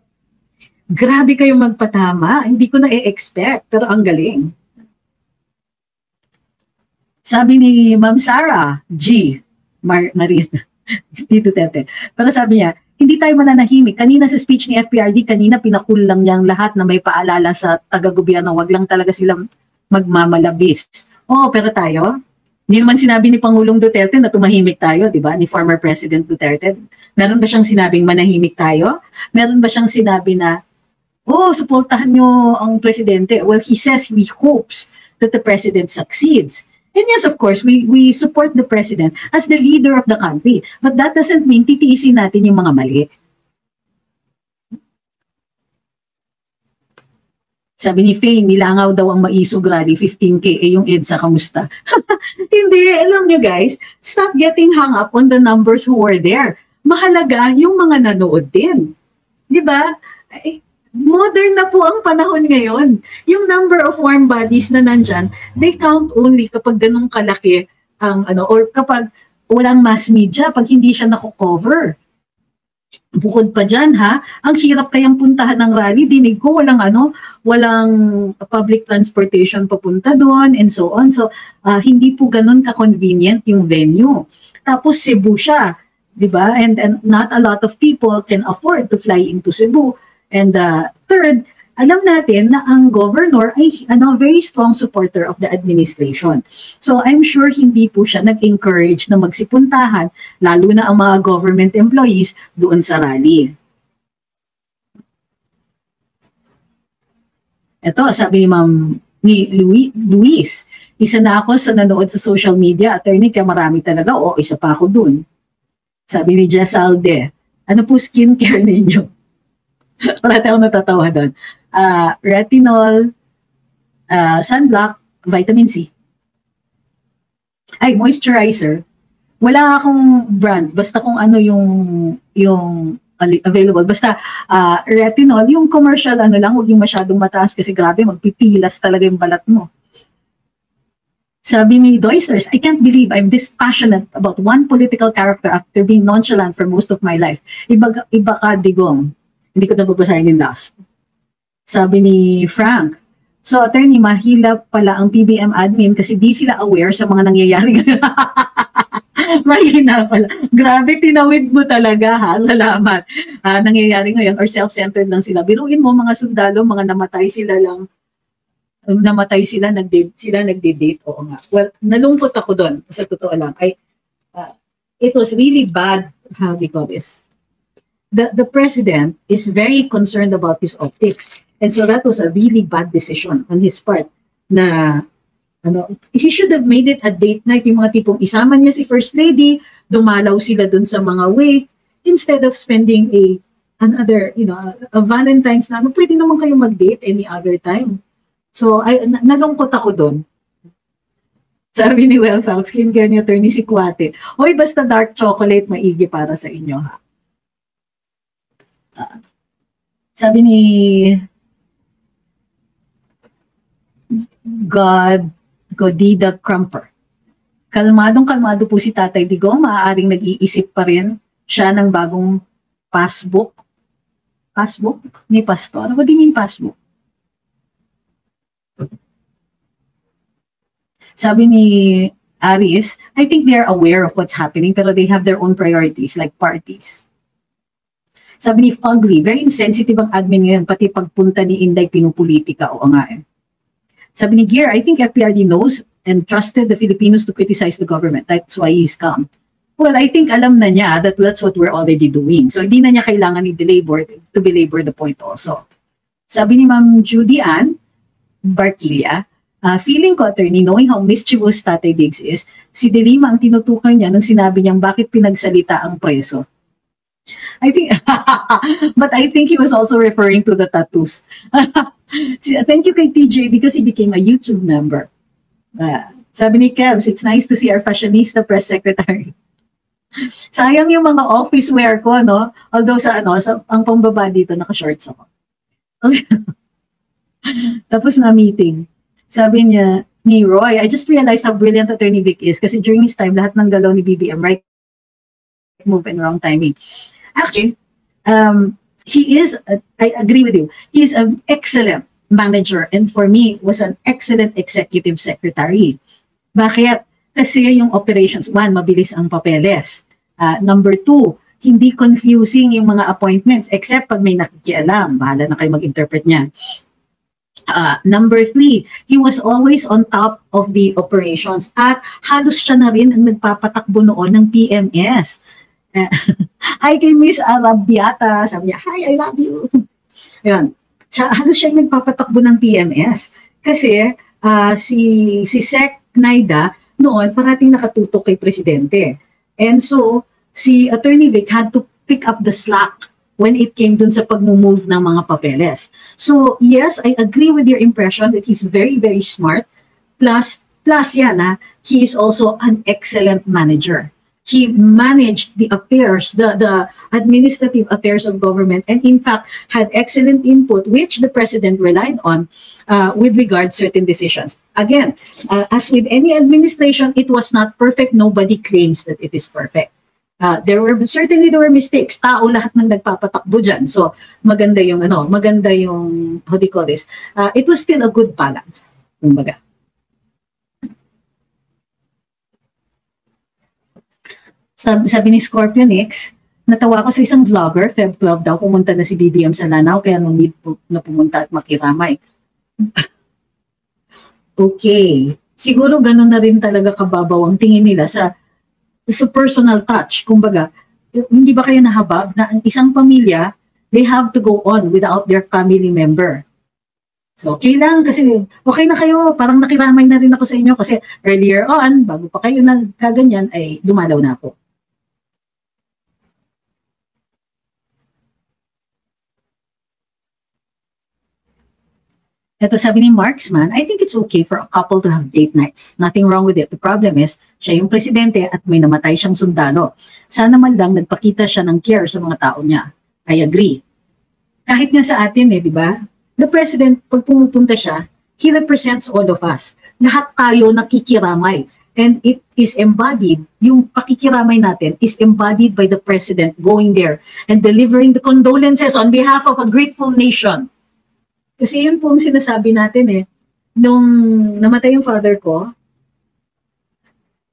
Grabe kayo magpatama, hindi ko na-expect, pero ang galing. Sabi ni Ma'am Sarah G. Marina, dito tete. Pero sabi niya, hindi tayo mananahimik. Kanina sa speech ni FPRD, kanina pinakulang niyang lahat na may paalala sa taga-gobyerno, wag lang talaga silang magmamalabis. Oo, pero tayo, hindi naman sinabi ni Pangulong Duterte na tumahimik tayo, di ba? Ni former President Duterte. Meron ba siyang sinabing manahimik tayo? Meron ba siyang sinabi na, suportahan niyo ang presidente? Well, he says he hopes that the president succeeds. And yes, of course, we support the president as the leader of the country. But that doesn't mean titiisin natin yung mga mali. Sabi ni Faye, nilangaw daw ang maisog rally, 15K, yung EDSA, kamusta? Hindi, alam nyo guys, stop getting hung up on the numbers who were there. Mahalaga yung mga nanood din. Di ba? Modern na po ang panahon ngayon. Yung number of warm bodies na nandyan, they count only kapag ganun kalaki ang or kapag walang mass media, pag hindi siya nako-cover. Bukod pa dyan ang hirap kayang puntahan ng rally, dinig ko walang public transportation papunta doon and so on. So hindi po ganun ka-convenient yung venue. Tapos Cebu siya, di ba? And not a lot of people can afford to fly into Cebu. And third, alam natin na ang governor ay very strong supporter of the administration. So I'm sure hindi po siya nag-encourage na magsipuntahan, lalo na ang mga government employees doon sa rally. Ito, sabi ni Ma'am Luis, isa na ako sa nanood sa social media, attorney, kaya marami talaga, isa pa ako dun. Sabi ni Jess Alde, ano po skincare ninyo? Parati ako natatawa doon. Retinol, sunblock, vitamin C. Ay, moisturizer. Wala akong brand. Basta kung ano yung available. Basta retinol, yung commercial lang, huwag yung masyadong mataas kasi grabe, magpipilas talaga yung balat mo. Sabi ni Doysters, I can't believe I'm this passionate about one political character after being nonchalant for most of my life. Iba ka, Digong. Hindi ko nababasahin yung last. Sabi ni Frank, so attorney, mahila pala ang PBM admin kasi di sila aware sa mga nangyayari ngayon. Mahina pala. Grabe, tinawid mo talaga Salamat. Nangyayari ngayon or self-centered lang sila. Biruin mo mga sundalo, mga namatay sila, nagde-date. Oo nga. Well, nalungkot ako doon. Sa totoo lang. It was really bad, how do you call this? The president is very concerned about his optics. And so that was a really bad decision on his part na he should have made it a date night, yung mga tipong isama niya si First Lady, dumalaw sila dun sa mga wake, instead of spending another, a Valentine's na, pwede naman kayo mag-date any other time. So, nalungkot ako dun. Sabi ni Wellfall, skincare ni attorney si Kuwate, hoy, basta dark chocolate, maigi para sa inyo sabi ni Godida Crumper, kalmado po si Tatay Digong, maaaring nag-iisip pa rin siya ng bagong passbook ni Pastor. What do you mean passbook? Sabi ni Aris, I think they're aware of what's happening pero they have their own priorities like parties. Sabi ni Fugly, very insensitive ang admin ngayon, pati pagpunta ni Inday pinupolitika. Oo nga Sabi ni Gear, I think FPRD knows and trusted the Filipinos to criticize the government. That's why he's calm. Well, I think alam na niya that that's what we're already doing. So hindi na niya kailangan to belabor the point also. Sabi ni Ma'am Judy Ann Barquilla, feeling ko, attorney, knowing how mischievous Tatay Diggs is, si De Lima ang tinutukoy niya nung sinabi niyang bakit pinagsalita ang preso. I think, but I think he was also referring to the tattoos. Thank you kay TJ because he became a YouTube member. Sabi ni Kevs, it's nice to see our fashionista press secretary. Sayang yung mga office wear ko, no? Although ang pambaba dito, naka-shorts ako. Tapos na meeting. Sabi niya, ni Roy, I just realized how brilliant Attorney Vic is kasi during his time, lahat ng galaw ni BBM, right move and wrong timing. Actually, he is, I agree with you, he's an excellent manager and for me, was an excellent executive secretary. Bakit? Kasi yung operations, one, mabilis ang papeles. Number two, hindi confusing yung mga appointments except pag may nakikialam. Bahala na kayo mag-interpret niya. Number three, he was always on top of the operations at halos siya na rin ang nagpapatakbo noon ng PMS. Hi kay Miss Arabiata, sabi niya, hi, I love you. Yan. Halos siya yung nagpapatakbo ng PMS. Kasi si Sec Naida noon parating nakatutok kay Presidente. And so, si Attorney Vic had to pick up the slack when it came dun sa pag-move ng mga papeles. So, yes, I agree with your impression that he's very, very smart. Plus yan, he is also an excellent manager. He managed the affairs, the administrative affairs of government, and in fact, had excellent input, which the president relied on with regard to certain decisions. Again, as with any administration, it was not perfect. Nobody claims that it is perfect. There were mistakes. Tao lahat ng nagpapatakbo dyan. So maganda yung how do you call this? It was still a good balance. Kumbaga. Sabi ni Scorpion X, natawa ko sa isang vlogger, Feb 12 daw, pumunta na si BBM sa Lanao, kaya no need na pumunta at makiramay. Okay. Siguro ganun na rin talaga kababaw ang tingin nila sa personal touch. Kumbaga, hindi ba kayo nahabag na ang isang pamilya, they have to go on without their family member. So, okay lang kasi okay na kayo, parang nakiramay na rin ako sa inyo kasi earlier on, bago pa kayo nagkaganyan, ay dumalaw na ako. Ito sabi ni Marksman, I think it's okay for a couple to have date nights. Nothing wrong with it. The problem is, siya yung presidente at may namatay siyang sundalo. Sana man lang nagpakita siya ng care sa mga tao niya. I agree. Kahit nga sa atin di ba? The president, pag pumupunta siya, he represents all of us. Lahat tayo nakikiramay. And it is embodied, yung pakikiramay natin is embodied by the president going there and delivering the condolences on behalf of a grateful nation. Kasi yun po ang sinasabi natin nung namatay yung father ko,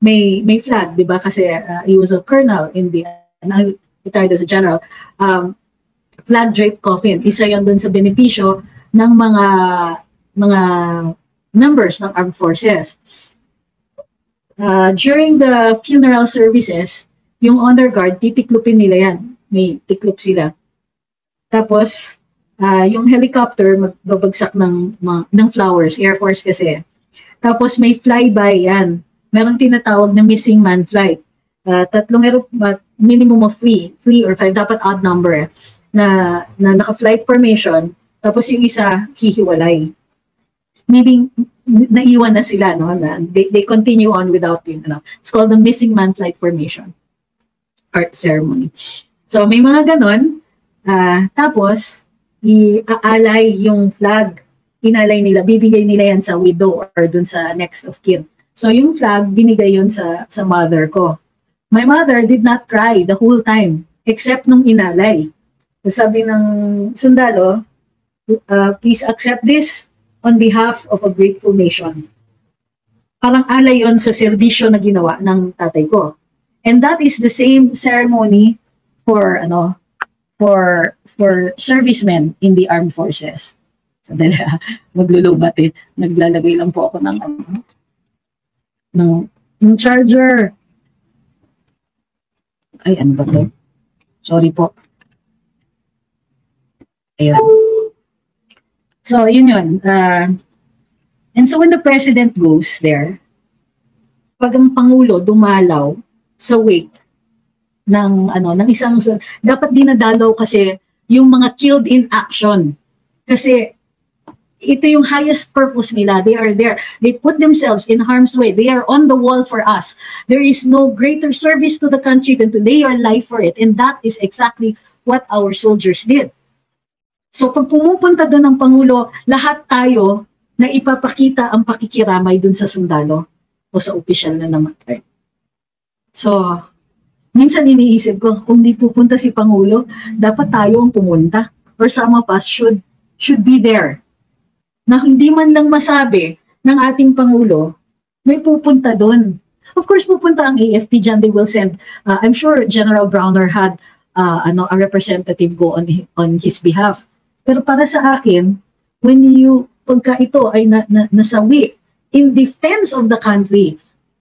may flag, di ba? Kasi he was a colonel in the, retired as a general, flag draped coffin. Isa yun dun sa benepisyo ng mga members ng armed forces. During the funeral services, yung honor guard, titiklupin nila yan. May tiklop sila. Tapos, yung helicopter magbabagsak ng flowers, Air Force kasi. Tapos may flyby yan. Merong tinatawag na missing man flight. Tatlong minimum of 3 or 5, dapat odd number na naka-flight formation. Tapos yung isa, hihiwalay. Meaning, naiwan na sila, no? They continue on without you. It's called the missing man flight formation. Art ceremony. So may mga ganon. Tapos, iaalay yung flag, inalay nila, bibigay nila yan sa widow or dun sa next of kin. So yung flag, binigay yun sa mother ko. My mother did not cry the whole time, except nung inalay. So sabi ng sundalo, please accept this on behalf of a grateful nation. Parang alay yun sa serbisyo na ginawa ng tatay ko. And that is the same ceremony for servicemen in the armed forces. So dahil maglulubat naglalagay lang po ako ng charger. Ay, ano ba to? Sorry po. Ayun. So, yun. And so when the president goes there, pag ang Pangulo dumalaw sa wake ng isang, dapat dinadalaw kasi yung mga killed in action. Kasi ito yung highest purpose nila. They are there. They put themselves in harm's way. They are on the wall for us. There is no greater service to the country than to lay your life for it. And that is exactly what our soldiers did. So pag pumupunta doon ng Pangulo, lahat tayo na ipapakita ang pakikiramay dun sa sundalo o sa opisyal na namatay. So, minsan iniisip ko, kung di pupunta si Pangulo, dapat tayo ang pumunta. Or some of us should be there. Na hindi man lang masabi ng ating Pangulo, may pupunta doon. Of course, pupunta ang AFP dyan. They will send, I'm sure General Browner had a representative go on his behalf. Pero para sa akin, pagka ito ay nasawi in defense of the country,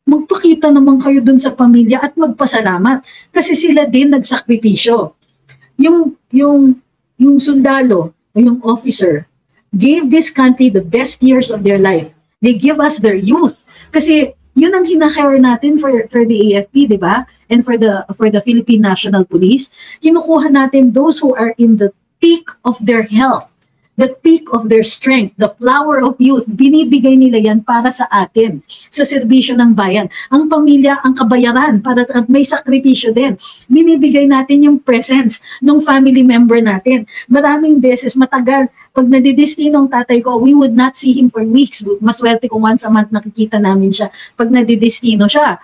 magpakita naman kayo doon sa pamilya at magpasalamat. Kasi sila din nagsakripisyo. Yung sundalo, yung officer, gave this country the best years of their life. They give us their youth. Kasi yun ang hinahire natin for the AFP, di ba? And for the Philippine National Police. Kinukuha natin those who are in the peak of their health, the peak of their strength, the flower of youth. Binibigay nila yan para sa atin, sa serbisyo ng bayan. Ang pamilya, ang kabayaran, para may sakripisyo din. Binibigay natin yung presence ng family member natin. Maraming beses, matagal, pag nadidistino ang tatay ko, we would not see him for weeks. Maswerte kung once a month nakikita namin siya pag nadidistino siya.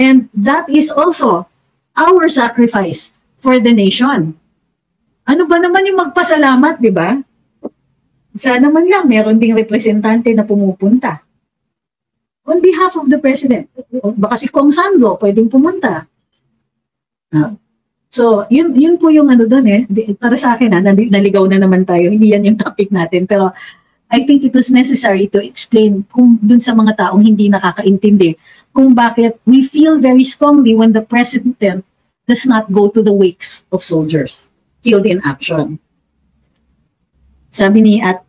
And that is also our sacrifice for the nation. Ano ba naman yung magpasalamat, di ba? Sana man lang meron ding representante na pumupunta. On behalf of the president. Baka si Kong Sandro pwedeng pumunta. So, yun po yung doon eh. Para sa akin naligaw na naman tayo. Hindi yan yung topic natin. Pero I think it was necessary to explain kung dun sa mga taong hindi nakakaintindi kung bakit we feel very strongly when the president does not go to the wakes of soldiers killed in action. Sabi ni at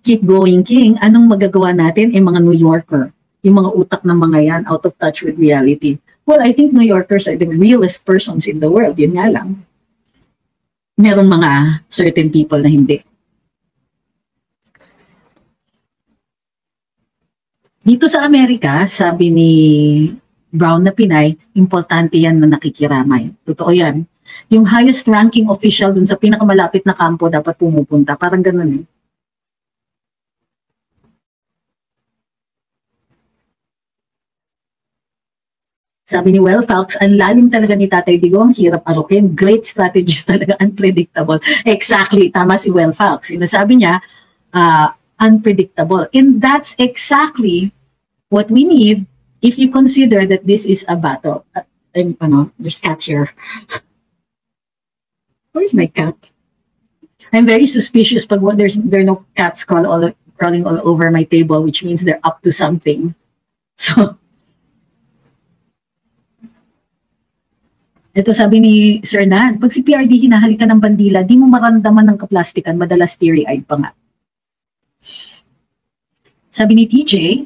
Keep Going King, anong magagawa natin? Mga New Yorker, yung mga utak ng mga yan, out of touch with reality. Well, I think New Yorkers are the realest persons in the world. Yun nga lang. Merong mga certain people na hindi. Dito sa Amerika, sabi ni Brown na Pinay, importante yan na nakikiramay. Totoo yan. Yung highest ranking official dun sa pinakamalapit na kampo dapat pumupunta. Parang ganun eh. Sabi ni Well Falks, ang lalim talaga ni Tatay Digo, ang hirap arukin. Great strategist talaga, unpredictable. Exactly, tama si Well Falks. Sinasabi niya, unpredictable. And that's exactly what we need if you consider that this is a battle. There's cat here. Where's my cat? I'm very suspicious pag there are no cats crawling all over my table, which means they're up to something. So, ito sabi ni Sir Nan, pag si PRD hinahalikan ng bandila, di mo maramdaman ng kaplastikan, madalas teary-eyed pa nga. Sabi ni TJ,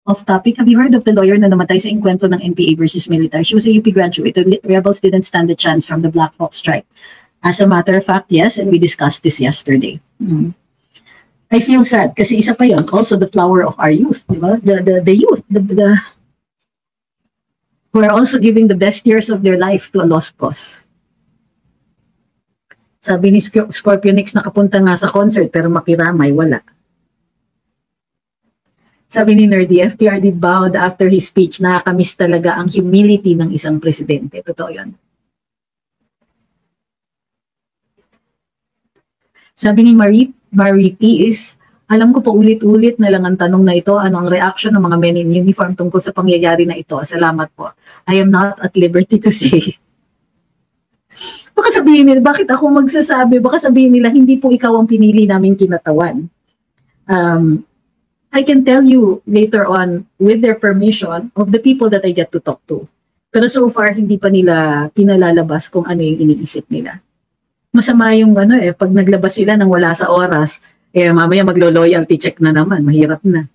off topic, have you heard of the lawyer na namatay sa engkwentro ng NPA versus military? She was a UP graduate. The rebels didn't stand a chance from the Black Hawk strike. As a matter of fact, yes, and we discussed this yesterday. I feel sad kasi isa pa yun, also the flower of our youth, di ba? The youth, who are also giving the best years of their life to a lost cause. Sabi ni Scorpionix, nakapunta nga sa concert pero makiramay, wala. Sabi ni Nerdy, FPRD bowed after his speech. Nakakamiss talaga ang humility ng isang presidente. Totoo yun. Sabi ni Mariti is, alam ko pa ulit-ulit na lang ang tanong na ito, ano ang reaction ng mga men in uniform tungkol sa pangyayari na ito. Salamat po. I am not at liberty to say. Baka sabihin nila, bakit ako magsasabi? Baka sabihin nila, hindi po ikaw ang pinili namin kinatawan. I can tell you later on, with their permission, of the people that I get to talk to. Pero so far, hindi pa nila pinalalabas kung ano yung iniisip nila. Masama yung pag naglabas sila nang wala sa oras, Eh, mamaya maglo-loyalty check na naman. Mahirap na.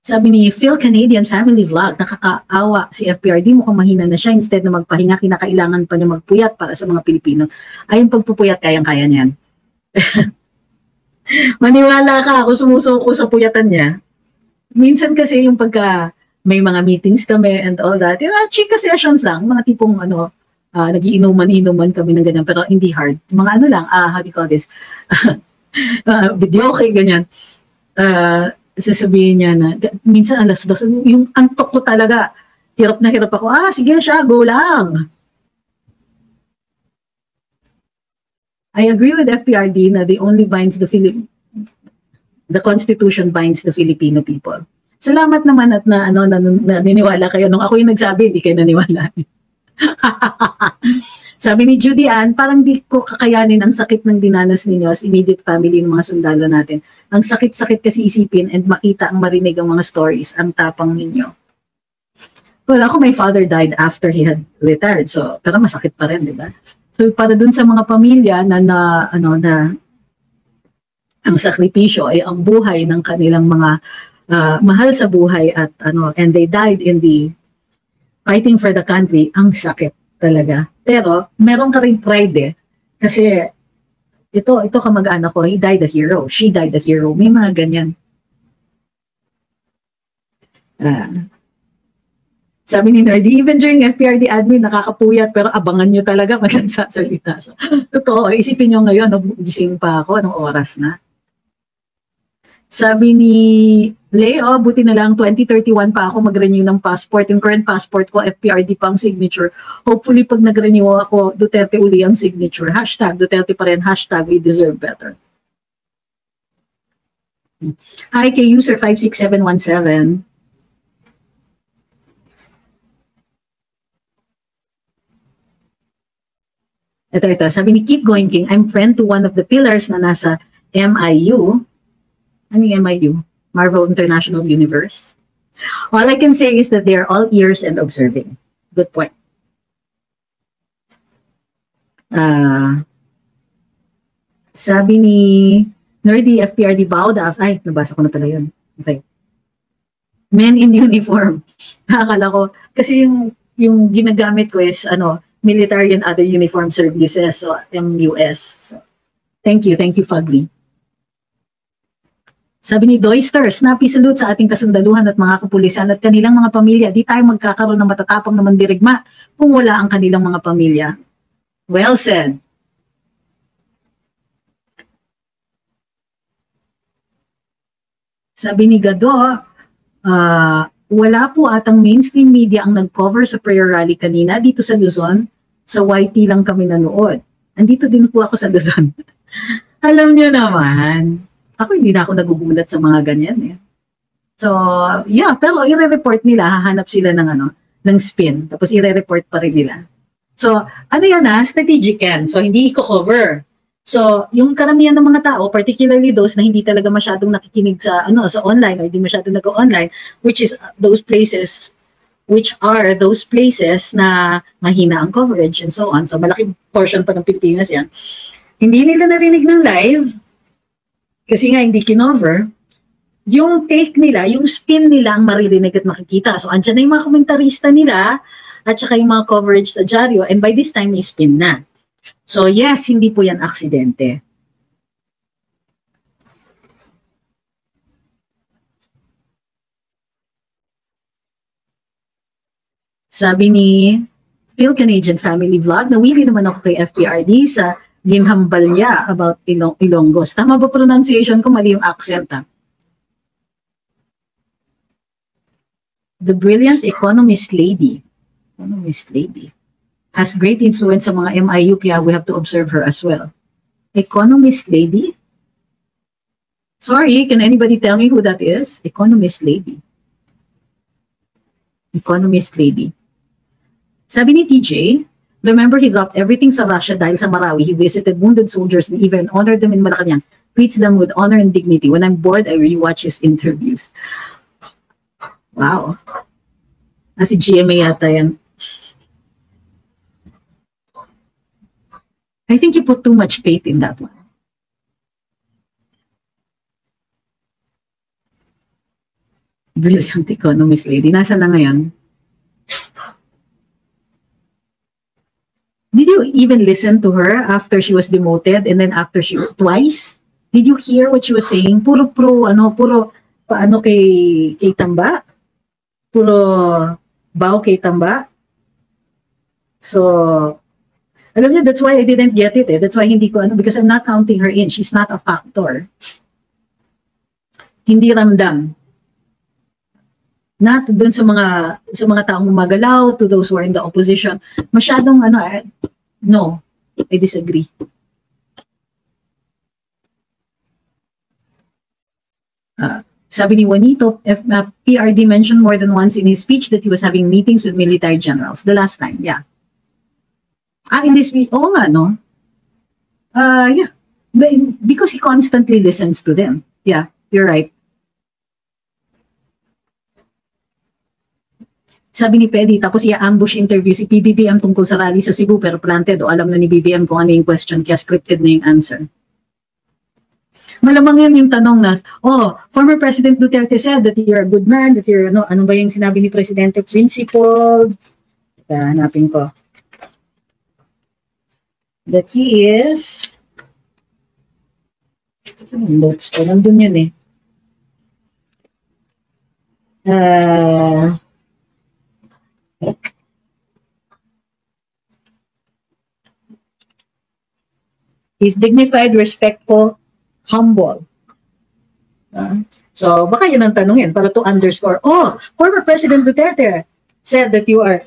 Sabi ni Phil Canadian Family Vlog, nakakaawa si FPRD, mukhang mahina na siya. Instead na magpahinga, kinakailangan pa niya magpuyat para sa mga Pilipino. Ay, yung pagpupuyat, kayang-kaya niyan. Maniwala ka, ako sumusuko sa puyatan niya. Minsan kasi yung pagka may mga meetings kami and all that, yung chika sessions lang, mga tipong nagiinuman-inuman kami ng ganyan, pero hindi hard. Mga ano lang, how do you call this? Video okay, ganyan. Sasabihin niya na, minsan alas 2, yung antok ko talaga, hirap na hirap ako, sige siya, go lang. I agree with FPRD na the Constitution binds the Filipino people. Salamat naman at naniniwala kayo. Nung ako yung nagsabi, hindi kayo naniwala. Sabi ni Judy Ann, parang di ko kakayanin ang sakit ng dinanas ninyo as immediate family ng mga sundalo natin. Ang sakit-sakit kasi isipin and makita ang marinig ang mga stories, ang tapang ninyo. Well, ako, my father died after he had retired, so pero masakit pa rin, di ba? So para dun sa mga pamilya na ang sakripisyo ay ang buhay ng kanilang mga mahal sa buhay at and they died in the fighting for the country, ang sakit talaga. Pero meron ka rin pride kasi ito kamag-anak ko, he died a hero, she died a hero, may mga ganyan. Sabi ni Nerdy, even during FPRD admin, nakakapuyat, pero abangan nyo talaga pag nagsasalita siya. Totoo, isipin nyo ngayon, gising pa ako, anong oras na? Sabi ni Leo, buti na lang 2031 pa ako mag-renew ng passport. Yung current passport ko, FPRD pa ang signature. Hopefully, pag nag-renew ako, Duterte uli ang signature. Hashtag Duterte pa rin, hashtag we deserve better. Hi, kay user 56717. Ito. Sabi ni Keep Going King, I'm friend to one of the pillars na nasa MIU. Ano yung MIU? Marvel International Universe. All I can say is that they're all ears and observing. Good point. Sabi ni Nerdy, FPRD bowed out. Ay, nabasa ko na pala yun. Okay. Men in uniform. Akala ko, kasi yung ginagamit ko is, military and other uniform services, so MUS. So, thank you, Fugly. Sabi ni Doyster, snappy salute sa ating kasundaluhan at mga kapulisan at kanilang mga pamilya. Di tayo magkakaroon ng matatapang na mandirigma kung wala ang kanilang mga pamilya. Well said. Sabi ni Gado, wala po atang mainstream media ang nag-cover sa prayer rally kanina dito sa Luzon. Sa YT lang kami nanood. Andito din po ako sa Luzon. Alam niyo naman. Ako hindi na ako nagugulat sa mga ganyan So, yeah, pero i-report nila, hahanap sila ng spin, tapos i-report pa rin nila. So, ano yan strategic yan. So, hindi i-cover. So, yung karamihan ng mga tao, particularly those na hindi talaga masyadong nakikinig sa online or hindi masyadong nag-online, which are those places na mahina ang coverage and so on. So, malaking portion pa ng Pilipinas yan. Hindi nila narinig ng live, kasi nga hindi kinover, yung take nila, yung spin nila ang maririnig at makikita. So, andyan na yung mga komentarista nila at saka yung mga coverage sa dyaryo and by this time, may spin na. So, yes, hindi po yan aksidente. Sabi ni Phil Canadian Family Vlog, nawili naman ako kay FPRD sa ginhambal niya about Ilonggos. Tama ba pronunciation ko? Mali yung accent The brilliant economist lady has great influence sa mga MIU, kaya we have to observe her as well. Economist lady? Sorry, can anybody tell me who that is? Economist lady. Sabi ni TJ, remember he dropped everything sa Russia dahil sa Marawi. He visited wounded soldiers and even honored them in Malacanang. Treats them with honor and dignity. When I'm bored, I rewatch his interviews. Wow. Si GMA yata yan. I think you put too much faith in that one. Brilliant economist lady. Nasa na ngayon? Did you even listen to her after she was demoted and then after she twice? Did you hear what she was saying? Puro paano kay Tamba? Puro bao kay Tamba? So, alam niyo, that's why I didn't get it. That's why hindi ko because I'm not counting her in. She's not a factor. Hindi ramdam. Not dun sa mga taong gumagalaw, to those who are in the opposition. Masyadong no, I disagree. Sabi ni Juanito, PRD mentioned more than once in his speech that he was having meetings with military generals. The last time, yeah. In this speech, oo nga, no? Yeah. Because he constantly listens to them. Yeah, you're right. Sabi ni Pedi, tapos i-ambush interview si PBBM tungkol sa rally sa Cebu, pero planted o alam na ni BBM kung ano yung question, kaya scripted na yung answer. Malamang yan yung tanong na, former President Duterte said that you're a good man, that you're, ano ba yung sinabi ni Presidente? Principled. Hanapin ko. That he is, notes ko, nandun yun eh. He's dignified, respectful, humble. So, baka yun ang tanungin para to underscore. Former President Duterte said that you are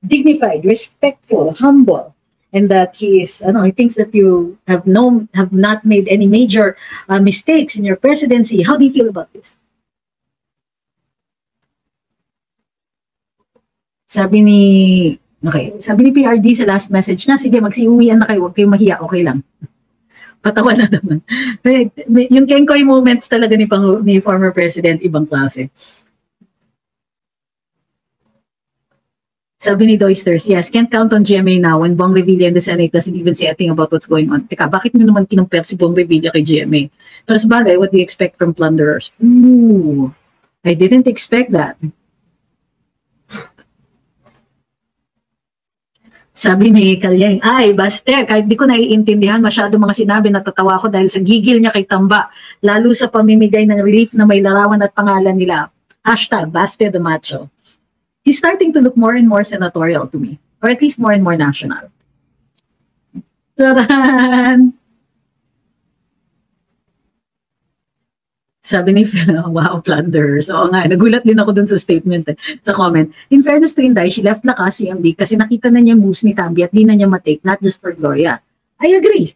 dignified, respectful, humble, and that he is, he thinks that you have not made any major mistakes in your presidency. How do you feel about this? Sabi ni PRD sa last message na, sige, magsiuwian na kayo, huwag kayong mahiya, okay lang. Patawa na naman. Yung Kenkoy moments talaga ni former president, ibang klase. Sabi ni Doysters, yes, can't count on GMA now when Bong Revilla and the Senate doesn't even say a thing about what's going on. Teka, bakit nyo naman kinumpare si Bong Revilla kay GMA? Pero sabagay, what do you expect from plunderers? Ooh, I didn't expect that. Sabi ni Kalyeng, baste, kahit di ko naiintindihan masyado mga sinabi, natatawa ko dahil sa gigil niya kay Tamba, lalo sa pamimigay ng relief na may larawan at pangalan nila. #Baste the Macho. He's starting to look more and more senatorial to me, or at least more and more national. Taran! Sabi ni wow, plunderers. Oo nga, nagulat din ako dun sa statement, sa comment. In fairness to Inday, she left Lakas CMD kasi nakita na niya moves ni Tambi at di na niya matake, not just for Gloria. I agree.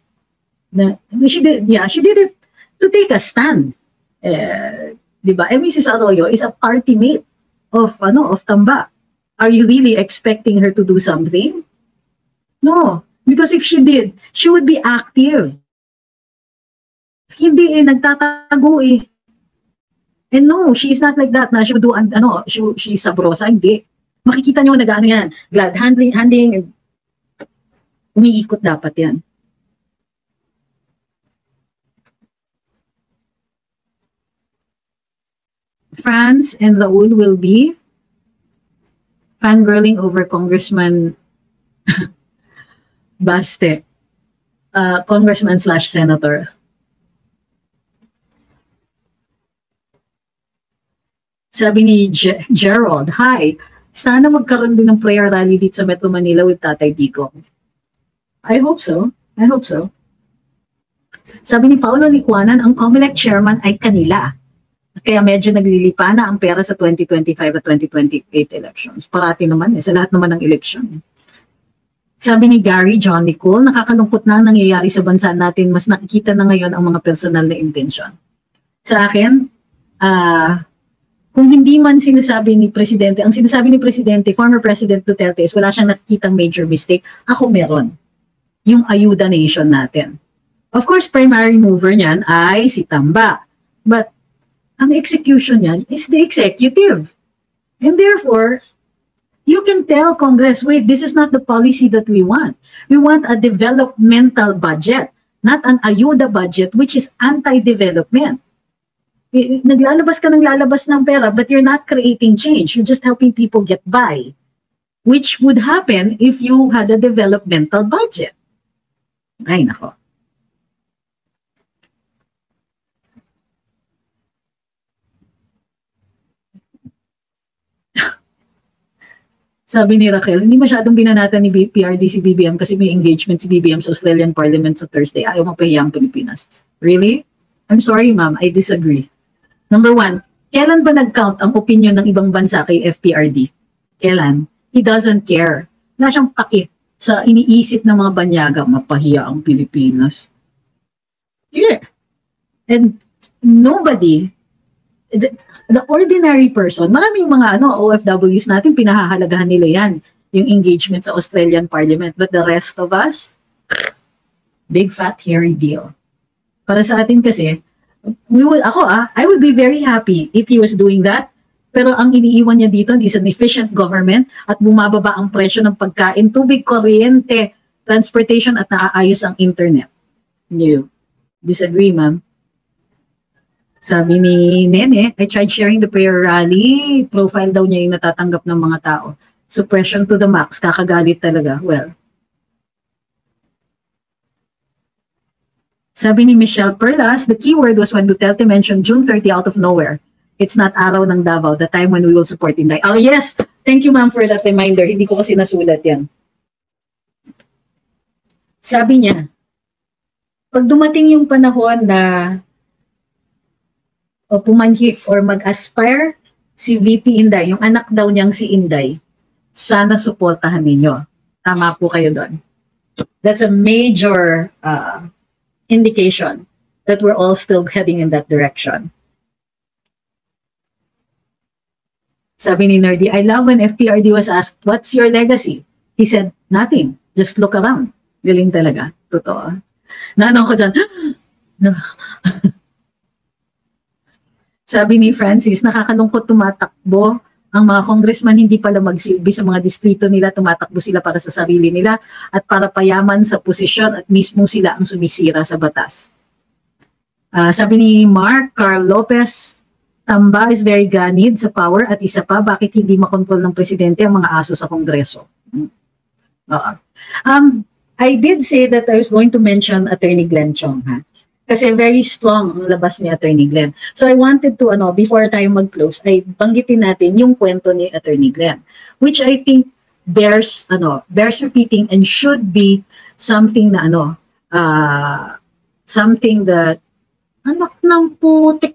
She did it to take a stand. Diba? And Mrs. Arroyo is a party mate of Tamba. Are you really expecting her to do something? No. Because if she did, she would be active. Hindi nagtatago eh. And no, she's not like that na she would do, she's sabrosa, hindi. Makikita nyo yan, glad handing, umiikot dapat yan. France and Raul will be fangirling over Congressman Baste, Congressman/Senator. Sabi ni Gerald, hi, sana magkaroon din ng prayer rally dito sa Metro Manila with Tatay Dico. I hope so. Sabi ni Paulo Licuanan, ang COMELEC chairman ay kanila. Kaya medyo naglilipa na ang pera sa 2025 at 2028 elections. Parati naman sa lahat naman ng election. Sabi ni Gary John Nicole, nakakalungkot na ang nangyayari sa bansa natin, mas nakikita na ngayon ang mga personal na intensyon. Sa akin, kung hindi man sinasabi ni Presidente, ang sinasabi ni Presidente, former President Duterte, is wala siyang nakikitang major mistake. Ako meron. Yung ayuda nation natin. Of course, primary mover niyan ay si Tamba. But ang execution niyan is the executive. And therefore, you can tell Congress, wait, this is not the policy that we want. We want a developmental budget, not an ayuda budget, which is anti-development. Naglalabas ka ng lalabas ng pera, but you're not creating change. You're just helping people get by, which would happen if you had a developmental budget. Ay, nako. Sabi ni Raquel, hindi masyadong binanatan ni PRD si BBM kasi may engagement si BBM sa Australian Parliament sa Thursday. Ayaw mapahiya ang Pilipinas. Really? I'm sorry, ma'am. I disagree. Number one, kailan ba nag-count ang opinion ng ibang bansa kay FPRD? Kailan? He doesn't care. Wala siyang paki sa iniisip ng mga banyaga, mapahiya ang Pilipinas. Yeah. And nobody, the ordinary person, maraming mga OFWs natin, pinahahalagahan nila yan, yung engagement sa Australian Parliament. But the rest of us, big fat hairy deal. Para sa atin kasi, I would be very happy if he was doing that. Pero ang iniiwan niya dito is an efficient government at bumababa ang presyo ng pagkain, tubig, kuryente, transportation at naaayos ang internet. You disagree, ma'am? Sabi ni Nene, I tried sharing the prayer rally. Profile daw niya yung natatanggap ng mga tao. Suppression to the max. Kakagalit talaga. Well. Sabi ni Michelle Perlas, the keyword was when Duterte mentioned June 30 out of nowhere. It's not araw ng Davao, the time when we will support Inday. Oh yes! Thank you ma'am for that reminder. Hindi ko kasi nasulat yan. Sabi niya, pag dumating yung panahon na o pumanhik or mag-aspire si VP Inday, yung anak daw niyang si Inday, sana suportahan ninyo. Tama po kayo doon. That's a major indication that we're all still heading in that direction. Sabi ni Nerdy, I love when FPRD was asked, what's your legacy? He said, nothing. Just look around. Galing talaga. Totoo. Naano ko dyan. Sabi ni Francis, nakakalungkot tumatakbo ang mga congressman, hindi pala magsilbi sa mga distrito nila, tumatakbo sila para sa sarili nila at para payaman sa posisyon at mismo sila ang sumisira sa batas. Sabi ni Mark Carl Lopez, Tamba is very ganid sa power at isa pa, bakit hindi makontrol ng presidente ang mga aso sa kongreso? I did say that I was going to mention Attorney Glenn Chong, ha? Kasi very strong ang labas ni Attorney Glenn. So I wanted to, before tayo mag-close, ay banggitin natin yung kwento ni Attorney Glenn, which I think bears repeating and should be something na, something that, anak ng putik.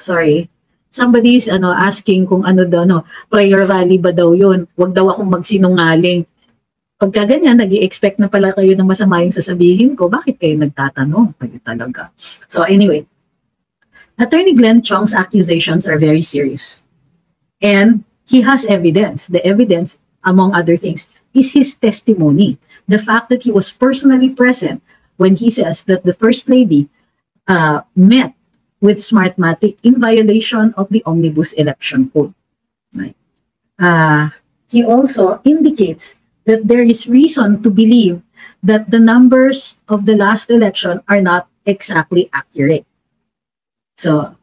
Sorry. Somebody's, asking kung prayer rally ba daw yun? Huwag daw akong magsinungaling. Pagka ganyan, nag-i-expect na pala kayo ng masama yung sasabihin ko, bakit kayo nagtatanong? Kayo talaga. So anyway, Attorney Glenn Chong's accusations are very serious. And he has evidence. The evidence, among other things, is his testimony. The fact that he was personally present when he says that the First Lady met with Smartmatic in violation of the Omnibus Election Code. Right? He also indicates that there is reason to believe that the numbers of the last election are not exactly accurate. So,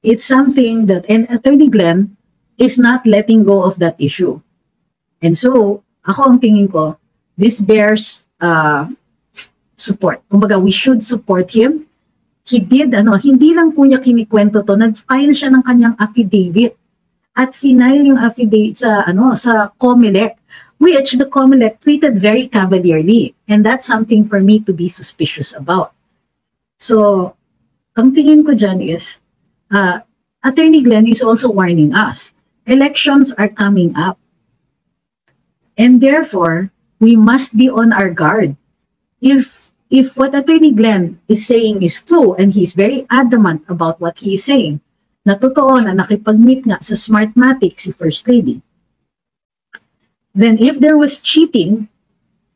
it's something that, and Attorney Glenn is not letting go of that issue. And so, ako ang tingin ko, this bears support. Kumbaga, we should support him. He did, hindi lang po niya kinikwento to, nag-file siya ng kanyang affidavit. At final yung affidavit sa COMELEC, which the COMELEC treated very cavalierly. And that's something for me to be suspicious about. So, ang tingin ko dyan is, Attorney Glenn is also warning us. Elections are coming up. And therefore, we must be on our guard. If what Attorney Glenn is saying is true, and he's very adamant about what he is saying, na totoo na nakipag-meet nga sa Smartmatic si First Lady, then if there was cheating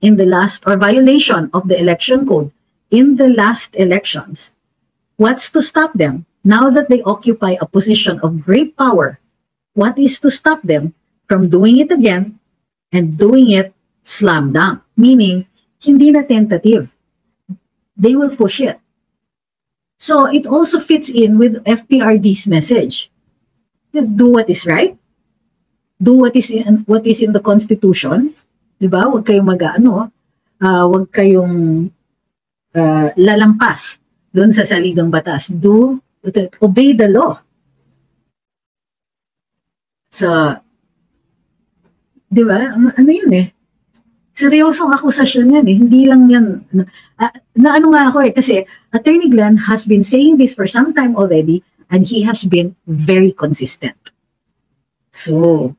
in the last, or violation of the election code in the last elections, what's to stop them? Now that they occupy a position of great power, what is to stop them from doing it again and doing it slam dunk? Meaning, hindi na tentative. They will push it. So it also fits in with FPRD's message. Do what is right. Do what is in the Constitution. Diba? Huwag kayong huwag kayong lalampas doon sa saligang batas. Obey the law. So, diba? Ano yun eh? Seryosong akusasyon yan eh. Hindi lang yan. Ano nga ako eh. Kasi Attorney Glenn has been saying this for some time already and he has been very consistent. So,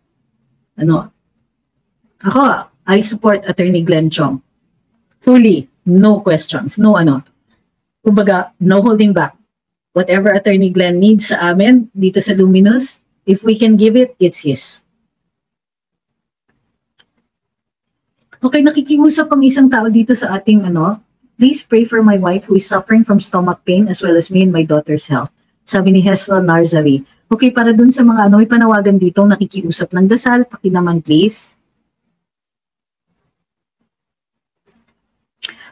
ako, I support Attorney Glenn Chong. Fully. No questions. No Kumbaga, no holding back. Whatever Attorney Glenn needs sa amin, dito sa Luminous, if we can give it, it's his. Okay, nakikiusap ang isang tao dito sa ating please pray for my wife who is suffering from stomach pain as well as me and my daughter's health. Sabi ni Hesla Narzali. Okay, para dun sa mga may panawagan dito, nakikiusap ng dasal, pakinaman please.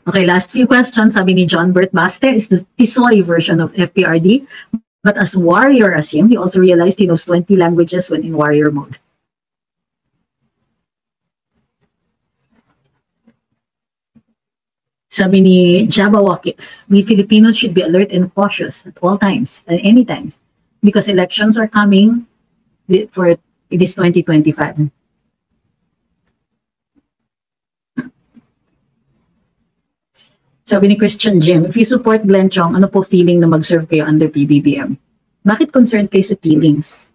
Okay, last few questions. Sabi ni John Bert Baste is the Tisoy version of FPRD, but as warrior as him, he also realized he knows 20 languages when in warrior mode. Sabi ni Jabba Wakis, we Filipinos should be alert and cautious at all times, at any time, because elections are coming for it is 2025. Sabi ni Christian Jim, if you support Glenn Chong, ano po feeling na mag-serve kayo under PBBM? Bakit concerned kayo sa feelings?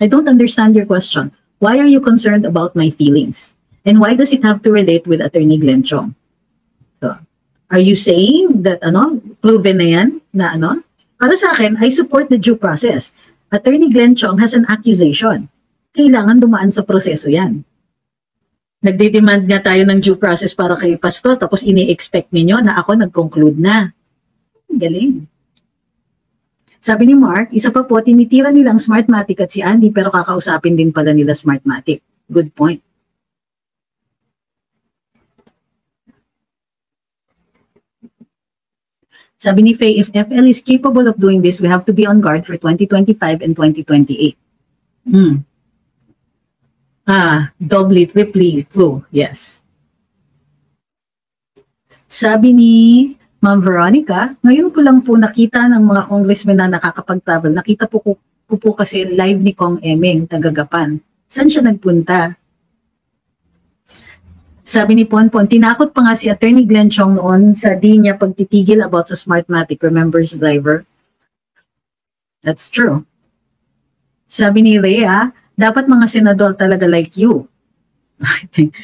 I don't understand your question. Why are you concerned about my feelings? And why does it have to relate with Attorney Glenn Chong? So, are you saying that, proven na yan, na Para sa akin, I support the due process. Attorney Glenn Chong has an accusation. Kailangan dumaan sa proseso yan. Nagde-demand nga tayo ng due process para kay Pastor, tapos ini-expect ninyo na ako nag-conclude na. Galing. Sabi ni Mark, isa pa po, tinitira nilang Smartmatic at si Andy, pero kakausapin din pala nila Smartmatic. Good point. Sabi ni Faye, if FL is capable of doing this, we have to be on guard for 2025 and 2028. Doubly, triply, true. Yes. Sabi ni Ma'am Veronica, ngayon ko lang po nakita ng mga congressmen na nakakapag-travel. Nakita po po kasi live ni Kong Emeng, taga-Gapan. Saan siya nagpunta? Sabi ni Ponpon, tinakot pa nga si Attorney Glenn Chong noon sa di niya pagtitigil about sa Smartmatic. Remembers driver? That's true. Sabi ni Rhea, dapat mga senador talaga like you.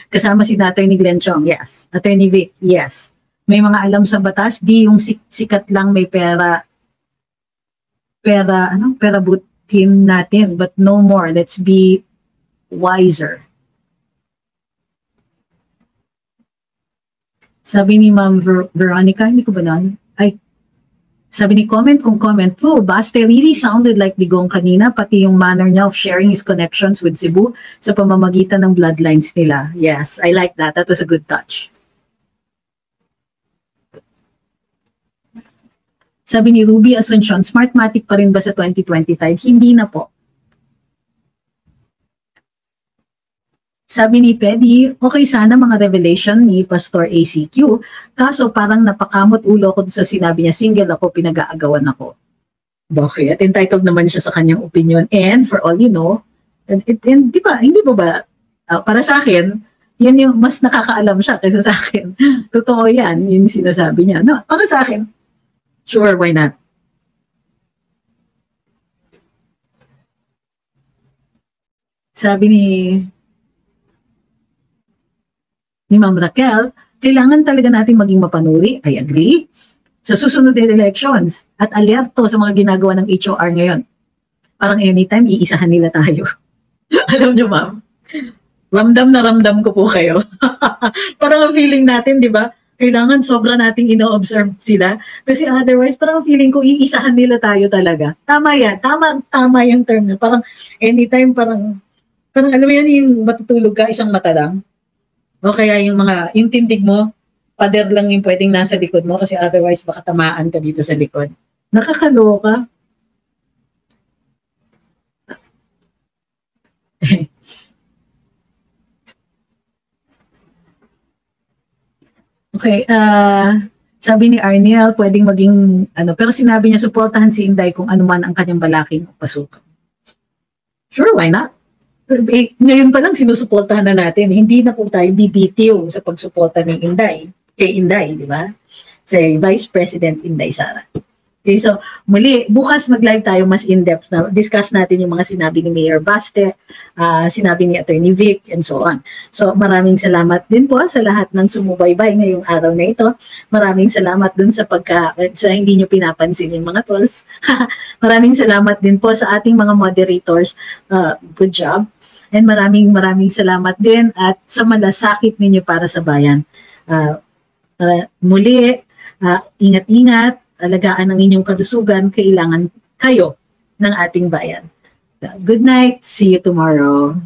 Kasama si Attorney Glenn Chong, yes. Attorney Vic, yes. May mga alam sa batas, di yung sikat lang may pera butin natin, but no more. Let's be wiser. Sabi ni Ma'am Veronica, hindi ko ba nun? Sabi ni comment, true, Baste really sounded like Digong kanina, pati yung manner niya of sharing his connections with Cebu sa pamamagitan ng bloodlines nila. Yes, I like that. That was a good touch. Sabi ni Ruby Asuncion, Smartmatic pa rin ba sa 2025? Hindi na po. Sabi ni Pedi, okay sana mga revelation ni Pastor ACQ, kaso parang napakamot ulo ko sa sinabi niya, single ako, pinag-aagawan ako. Bakit? Entitled naman siya sa kanyang opinion. And for all you know, and di ba, hindi ba para sa akin, yan yung mas nakakaalam siya kaysa sa akin. Totoo yan, yung sinasabi niya. No, para sa akin, sure, why not? Sabi ni Ma'am Raquel, kailangan talaga natin maging mapanuri. I agree. Sa susunod na elections at alerto sa mga ginagawa ng HOR ngayon. Parang anytime, iisahan nila tayo. Alam nyo, ma'am, ramdam na ramdam ko po kayo. Parang ang feeling natin, di ba? kailangan sobra nating ino-observe sila. Kasi otherwise, parang feeling ko iisahan nila tayo talaga. Tama yan. Tama yung term na. Parang anytime, parang alam mo yan, yung matutulog ka, isang mata lang. O kaya yung tindig mo, pader lang yung pwedeng nasa likod mo kasi otherwise baka tamaan ka dito sa likod. Nakakaloka. Okay, sabi ni Arniel, pwedeng maging, pero sinabi niya, suportahan si Inday kung ano man ang kanyang balaking pasukan. Sure, why not? Ngayon pa lang sinusuportahan na natin. Hindi na po tayo bibitiw sa pagsuporta ni Inday, kay Inday, di ba? Sa Vice President Inday Sara. Okay, so muli, bukas mag-live tayo mas in-depth na discuss natin yung mga sinabi ni Mayor Baste, sinabi ni Attorney Vic, and so on. So maraming salamat din po sa lahat ng sumubaybay ngayong araw na ito. Maraming salamat dun sa sa hindi nyo pinapansin yung mga tools. Maraming salamat din po sa ating mga moderators. Good job. And maraming salamat din at sa malasakit ninyo para sa bayan. Muli, ingat-ingat. Alagaan ang inyong kalusugan, kailangan kayo ng ating bayan. Good night. See you tomorrow.